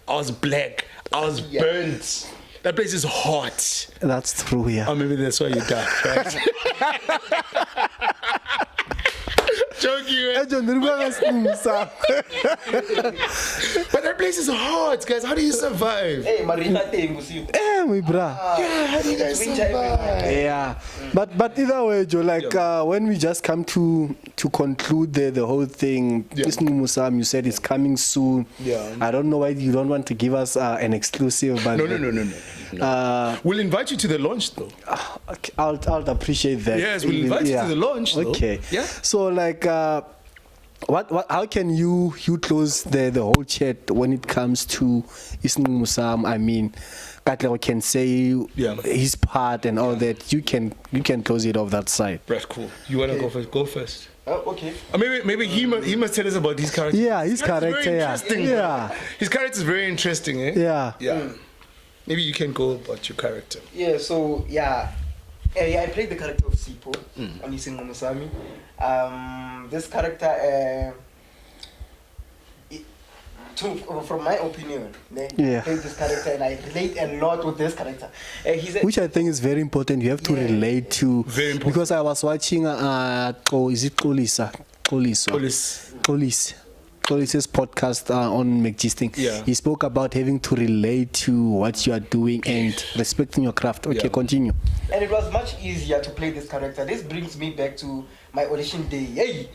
was black. I was burnt. That place is hot. That's true, yeah. Oh, maybe that's why you died, right? Joking, man. But that place is hot, guys. How do you survive? Hey, Marina Tengusi. My bra. Yeah, how do you guys survive? Yeah, but either way, Joe, like when we just come to conclude the whole thing, Isinqumo Sami, you said it's coming soon. Yeah. I don't know why you don't want to give us an exclusive, but No. We'll invite you to the launch, though. I'll appreciate that. Yes, we'll invite you to the launch, though. Okay. Yeah. So like, what? How can you close the whole chat when it comes to Isinqumo Sami? I mean, Katlego can say his part and all that. You can close it off that side. Right, cool. You wanna go first? Go first. Okay. Maybe he must tell us about his character. Yeah, his character. Very interesting. Yeah. His character is very interesting. Eh? Yeah. Yeah. Maybe you can go about your character. Yeah. So I played the character of Sipo on Isinqumo Sami. This character, from my opinion, I played this character and I relate a lot with this character. Which I think is very important. You have to relate to. Very important. Because I was watching, is it Police's podcast on McGisting. Yeah. He spoke about having to relate to what you are doing and respecting your craft. Okay, continue. And it was much easier to play this character. This brings me back to my audition day. Hey!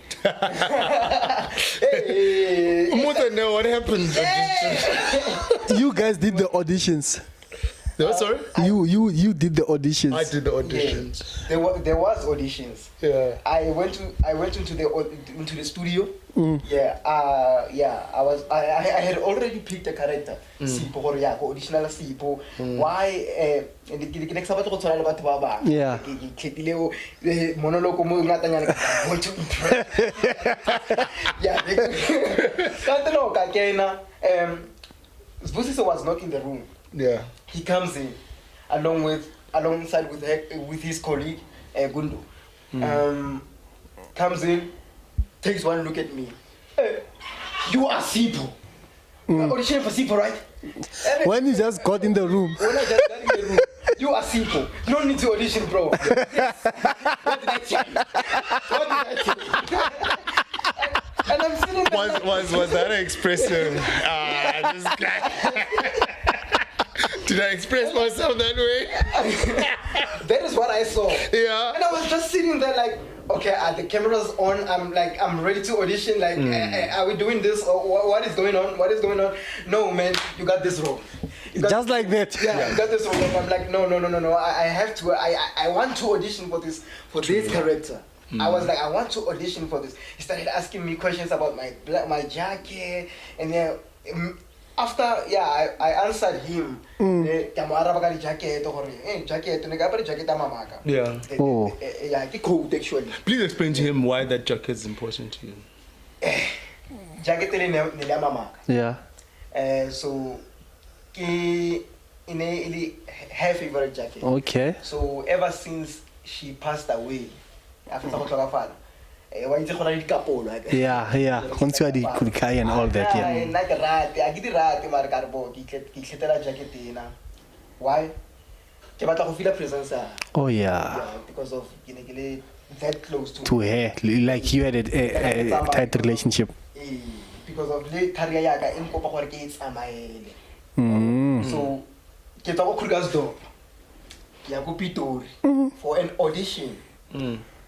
Hey! What happened? You guys did the auditions. Sorry? You did the auditions. I did the auditions. Yeah. There was auditions. Yeah. I went into the studio. Yeah. I had already picked a character. Sipo gore ya go auditional Sipo. Why ke next about go tshwana le batho ba bang. Yeah. Ke khetile monologue mo ngatanyana go to impress. Yeah. Kanti no ka kena Sibusiso was not in the room. Yeah. He comes in alongside with his colleague Gundu. Comes in, takes one look at me. Hey, you are Sipo. You are auditioning for Sipo, right? When you just got in the room. When I just got in the room, you are Sipo. You don't need to audition, bro. Yes. What did I tell you? And I'm sitting Was that expressive? This guy. Did I express myself that way? That is what I saw. Yeah. And I was just sitting there like, okay, are the cameras on? I'm ready to audition. Like, are we doing this? Or what is going on? What is going on? No, man, you got this wrong. Just like that. Yeah, you got this wrong. I'm like, no. I have to. I want to audition for this character. I was like, I want to audition for this. He started asking me questions about my jacket, and then after I answered him. Jacket, Yeah. Oh. Yeah, the coat actually. Please explain to him why that jacket is important to you. Jacket nile mama. Yeah. So in her favorite jacket. Okay. So ever since she passed away, after go tlhokafala, wa itse gona le dikapolo. Yeah. Kontswa di kudikai and all that. Yeah. Nna ke rate, a ke di rate mara ka re bo ke tlhetela jacket ena. Why? Ke batla go feel presence. Oh yeah. Yeah, because of ke ne ke le that close To her, like you had a tight relationship. because of le career ya ka e nkopa gore ke tsamaele. So ke tla go Krugersdorp. Ke ya go Pitori for an audition.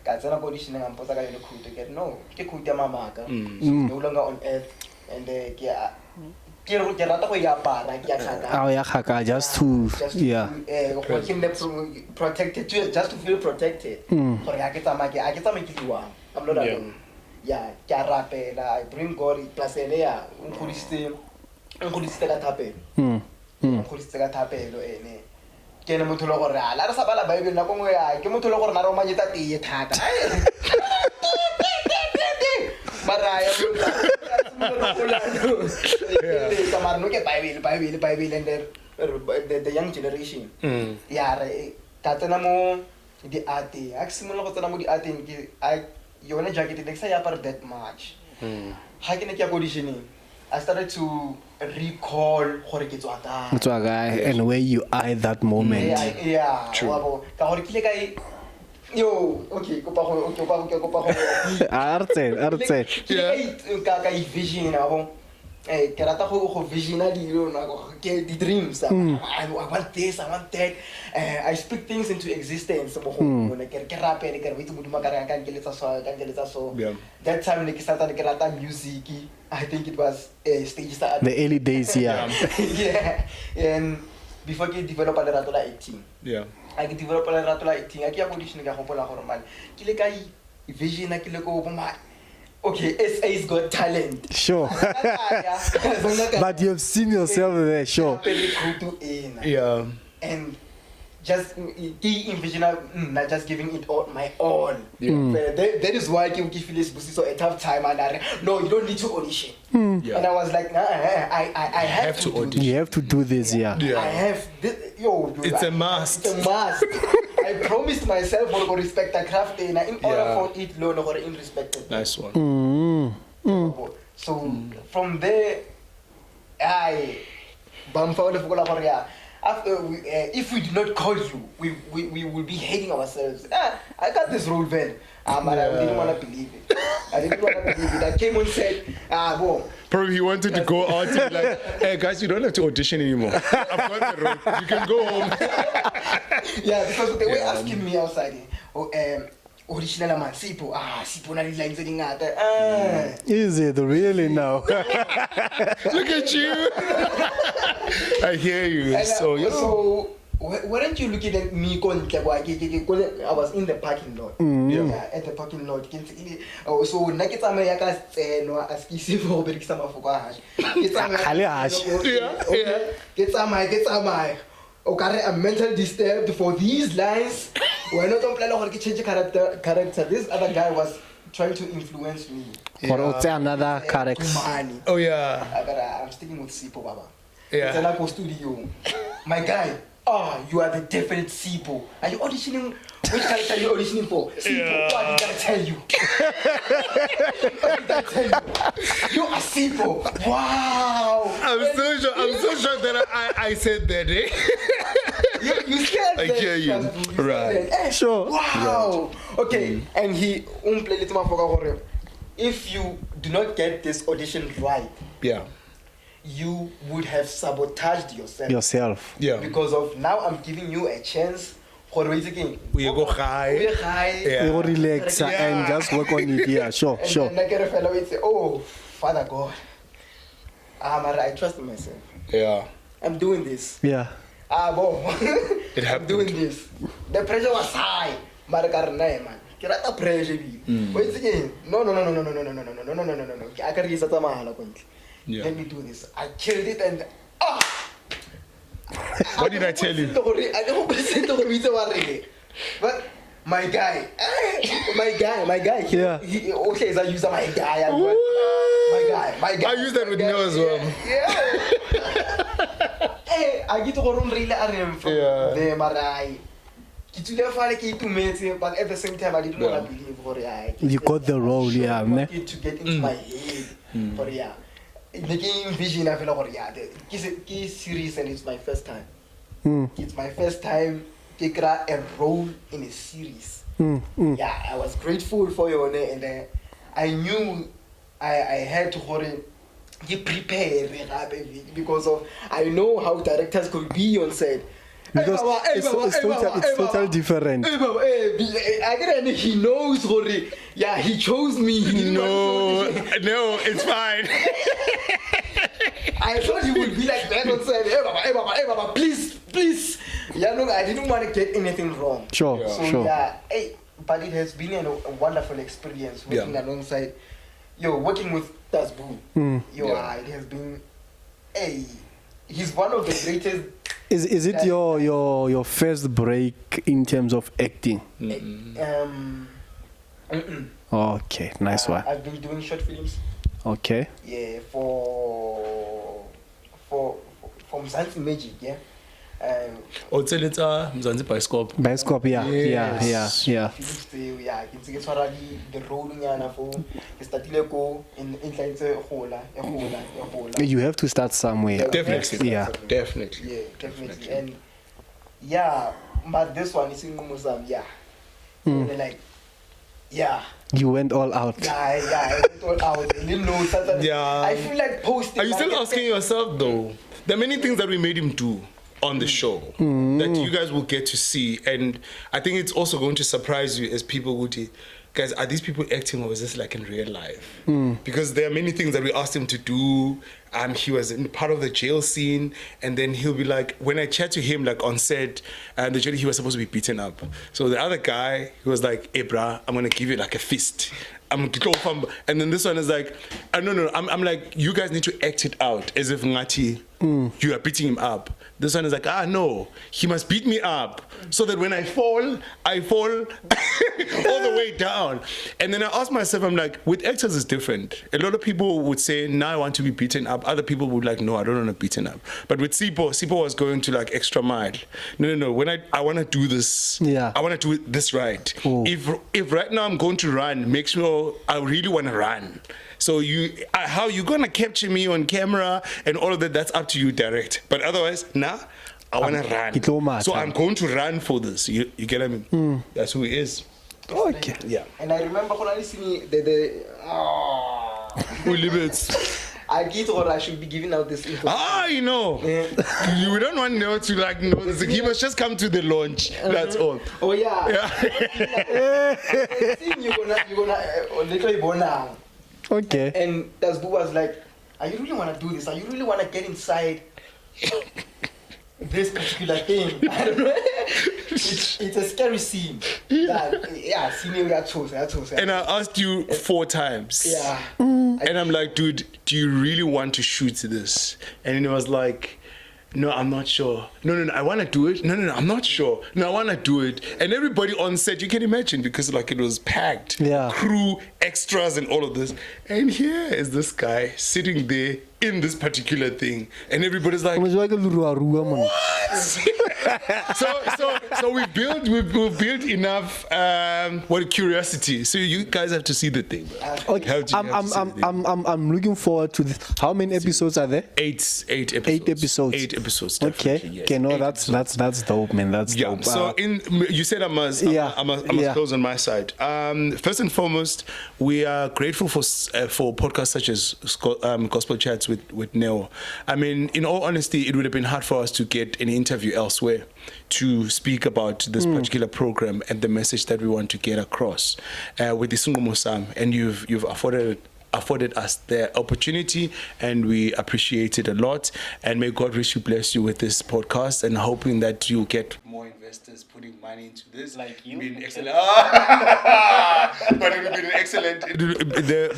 Ka tsena go audition nga mpotsa ka yone khute ke no ke khute ya mamaka. No longer on earth and ke rata go ya para ke ya khaka. Oh yeah, kaka just to yeah. Go keep them protected just to feel protected. Gore ha ke tsamaya ke diwa. I'm not alone. Yeah, ke a rapela, I bring God plus ene ya nkgodisitse ka thapelo. Nkgodisitse ka thapelo ene. Ke ne motho le gore la re sa bala Bible nako ngwe ya ke motho le gore na re o manyetsa tee thata. Mara ya mara no ke Bible and the young generation. Ya re ka tsena mo di art. A ke simola go tsena mo di art ke yone jacket e sa ya apara that much. Ha ke ne ke ya auditioning, I started to recall gore ke tswa kae. It's a guy and where you are at that moment. Yeah. True. Ka gore kile kai yo, okay, kopa go. Artse. Ka vision abo. Ke rata go visiona dilo na go ke the dreams. I want this, I want that. I speak things into existence. Mo ke rapele ke re itse modimo ka re ka nkeletsa so. That time ne ke started ke rata music. I think it was stage start. The early days, yeah. Yeah. And before ke develop a lerato la acting. Yeah. I ke develop a lerato la acting. A ke ya audition ka gopola gore man. Ke le kai vision ke le go bomma. Okay, SA's got talent. Sure. But you've seen yourself there, sure. Yeah. And just envision not just giving it all my all. Yeah. That is why I feel Sibusiso a tough time and no, you don't need to audition. Yeah. And I was like, nah, I have to audition. You have to do this, yeah. I have this, it's a must. It's a must. I promised myself to respect the craft in order for it learn or in respect. Nice one. So from there, I after if we do not call you, we will be hating ourselves. I got this role then. But I didn't want to believe it. I came and said, Probably he wanted to go out and like, hey guys, you don't have to audition anymore. I've got the role. You can go home. Yeah, because they were asking me outside, audition man, Sipo na lines Is it really now? Look at you. I hear you. And, so weren't you looking at me? I was in the parking lot. Yeah, at the parking lot. So nakitsama ya ka tseno askisi for berikisa mafoko a hash. Ke okay, I'm mentally disturbed for these lines. We're not on plan to change character. This other guy was trying to influence me. Another character. Oh yeah. I'm sticking with Sipo Baba. Yeah. It's an studio. My guy. You are the definite Sipo. Are you auditioning? Which character are you auditioning for? Sipo. What did I tell you? What did I tell you? You are Sipo. Wow. I'm so sure that I said that. You said I hear you. Right. Sure. Wow. Right. Okay. And he play little if you do not get this audition right, Yeah. you would have sabotaged yourself. Yeah. Because of now I'm giving you a chance for waiting. We go high. Yeah. You relax and just work on it. Yeah, sure, And sure. then I get a fellow and say, oh, Father God, I trust in myself. Yeah. I'm doing this. Yeah. Bo. It I'm happened. doing this. The pressure was high. Man. Get out the pressure. Wait again. No. I can't get Yeah. Let me do this. I killed it and What did I tell you? But my guy, Yeah. he okay, is I use my guy. My guy. I use that with me as well. Yeah. Hey, I get to go really from there, Marai. But at the same time, I didn't want to believe for You got the role, yeah, man. to get into my head for making vision. I feel like this series and it's my first time. It's my first time taking a role in a series. Yeah, I was grateful for you, and I knew I had to prepare because of I know how directors could be on set. Because it's totally different. I get he knows yeah, he chose me. He didn't want to No, it's fine. I thought he would be like that on set. Hey, Baba, please. Yeah, no, I didn't want to get anything wrong. Sure, So sure. yeah, but it has been a wonderful experience working alongside, working with Tasbu. It has been, he's one of the greatest. Is it your first break in terms of acting? Okay, nice one. I've been doing short films. Okay. Yeah, for Mzansi Magic, yeah. Hotel it's Mzansi Bioscope. Bioscope, yeah. Films yeah, ke tshwara the role nyana for ke startile ko in tlaitse gola. You have to start somewhere. Definitely. Yeah. Definitely. Yeah, definitely. And yeah, but this one is Isinqumo Sami, yeah. And like, yeah. You went all out. Yeah, I went all out. I didn't know something. Yeah. I feel like posting. Are you still asking yourself though? There are many things that we made him do on the show that you guys will get to see, and I think it's also going to surprise you as people would. Guys, are these people acting or is this like in real life? Because there are many things that we asked him to do. He was in part of the jail scene, and then he'll be like, when I chat to him like on set, and the jail he was supposed to be beaten up. So the other guy, he was like, hey brah, I'm gonna give you like a fist. And then this one is like, no, I'm like, you guys need to act it out as if Ngati, you are beating him up. This one is like, no, he must beat me up so that when I fall all the way down. And then I asked myself, I'm like, with actors it's different. A lot of people would say, now I want to be beaten up. Other people would like, no, I don't want to be beaten up. But with Sipo was going to like extra mile. No, when I want to do this, I want to do this right. Ooh. If right now I'm going to run, make sure I really want to run. So how you gonna capture me on camera and all of that? That's up to you, direct. But otherwise, I wanna run. So I'm going to run for this. You get what I mean? That's who he is. Okay. Yeah. And I remember when I see Who limits? I get what I should be giving out this info. You know. We don't want Neo to like know this. He must just come to the launch. That's all. Oh yeah. You're gonna literally born now. Okay. And Tasbu was like, "Are you really want to do this? Are you really want to get inside this particular thing?" I don't know. It's a scary scene. Scene we chose. And I asked you 4 times. Yeah. And I'm like, dude, do you really want to shoot this? And it was like, no, I'm not sure. No, I want to do it. No, I'm not sure. No, I want to do it. And everybody on set, you can imagine, because like it was packed. Yeah. Crew, extras and all of this. And here is this guy sitting there in this particular thing. And everybody's like, what? So we've built enough curiosity. So you guys have to see the thing. Okay. I'm looking forward to this. How many episodes are there? Eight episodes. 8 episodes. 8 episodes. Okay. Yes. Okay. No, that's dope, man. That's dope. So you said I must close on my side. First and foremost, we are grateful for podcasts such as Gospel Chats with Neo. I mean, in all honesty, it would have been hard for us to get an interview elsewhere to speak about this particular program and the message that we want to get across with Isinqumo Sami, and you've afforded us the opportunity, and we appreciate it a lot. And may God richly bless you with this podcast, and hoping that you get more investors putting money into this. Like you? Been excellent. But it will be an excellent.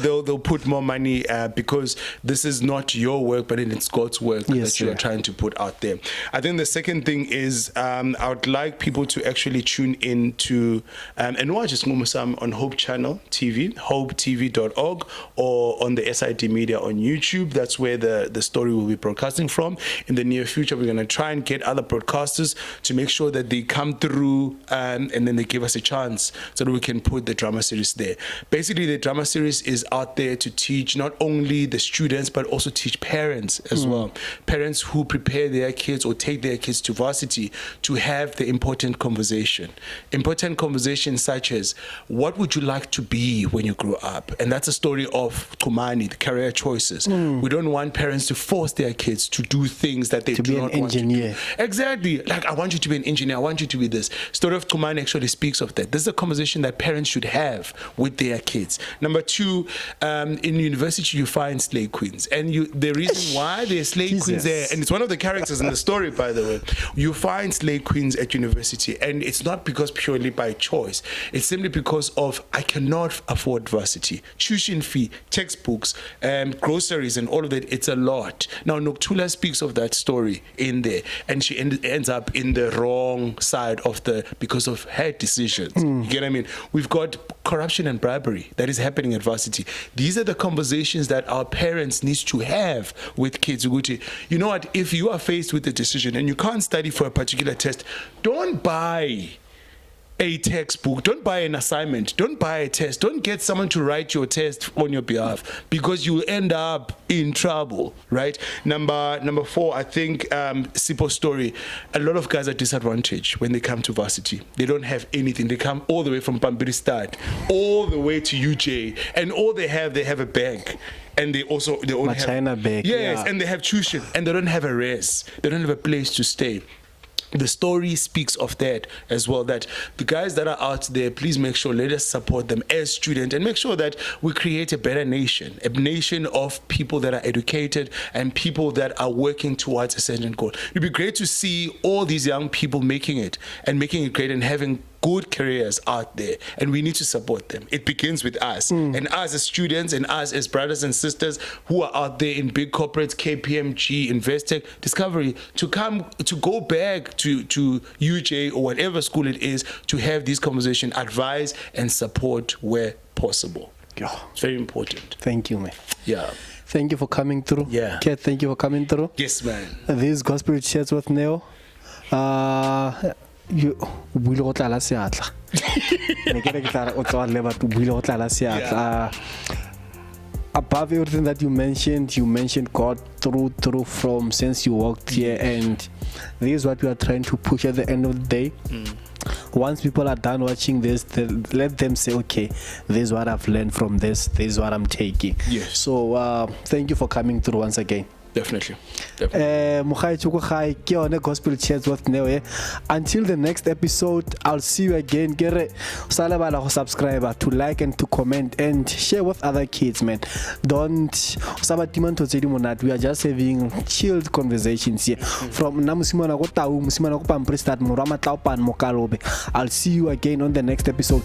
They'll put more money because this is not your work, but it's God's work that you are trying to put out there. I think the second thing is I would like people to actually tune in to and watch Isinqumo Sami on Hope Channel TV, hopetv.org, or on the SID Media on YouTube. That's where the story will be broadcasting from. In the near future, we're going to try and get other broadcasters to make sure that they come through and then they give us a chance so that we can put the drama series there. Basically, the drama series is out there to teach not only the students, but also teach parents as well. Parents who prepare their kids or take their kids to varsity to have the important conversation. Important conversations such as, what would you like to be when you grow up? And that's a story of Tumani, the career choices. We don't want parents to force their kids to do things that they do not want to do. Exactly. Like, I want you to be an engineer, I want you to be this. Story of Tumani actually speaks of that. This is a conversation that parents should have with their kids. Number two, in university you find slave queens, and the reason why there's slave queens there, and it's one of the characters in the story, by the way, you find slave queens at university, and it's not because purely by choice. It's simply because of, I cannot afford varsity, tuition fee, textbooks, groceries, and all of that. It's a lot. Now Noktula speaks of that story in there, and she ends up in the wrong side of because of her decisions. You get what I mean? We've got corruption and bribery that is happening at varsity. These are the conversations that our parents need to have with kids. You know what? If you are faced with a decision and you can't study for a particular test, don't buy a textbook, don't buy an assignment, don't buy a test, don't get someone to write your test on your behalf, because you will end up in trouble, right? Number four, I think Sipo's story, a lot of guys are disadvantaged when they come to varsity. They don't have anything. They come all the way from Pambiristad, all the way to UJ, and all they have a bag. And they only have China bag. Yes, and they have tuition, and they don't have a res. They don't have a place to stay. The story speaks of that as well, that the guys that are out there, please make sure, let us support them as students, and make sure that we create a better nation, a nation of people that are educated and people that are working towards a certain goal. It'd be great to see all these young people making it great and having good careers out there, and we need to support them. It begins with us, and us as students, and us as brothers and sisters who are out there in big corporates, KPMG, Investec, Discovery, to go back to UJ or whatever school it is, to have these conversations, advise and support where possible. Yeah. It's very important. Thank you, man. Yeah. Thank you for coming through. Yeah. Kat, thank you for coming through. Yes, man. This is Gospel Chats with Neo. You buile go tlala seatla. Ne ke re ke tla o tswa le batho buile go tlala seatla. Above everything that you mentioned God through from since you walked here, and this is what we are trying to push at the end of the day. Once people are done watching this, let them say, okay, this is what I've learned from this is what I'm taking. Yes. So thank you for coming through once again. Definitely. Gospel Chats with Neo. Until the next episode, I'll see you again. Subscribe, to like and to comment and share with other kids, man. Don't we are just having chilled conversations here. From I'll see you again on the next episode.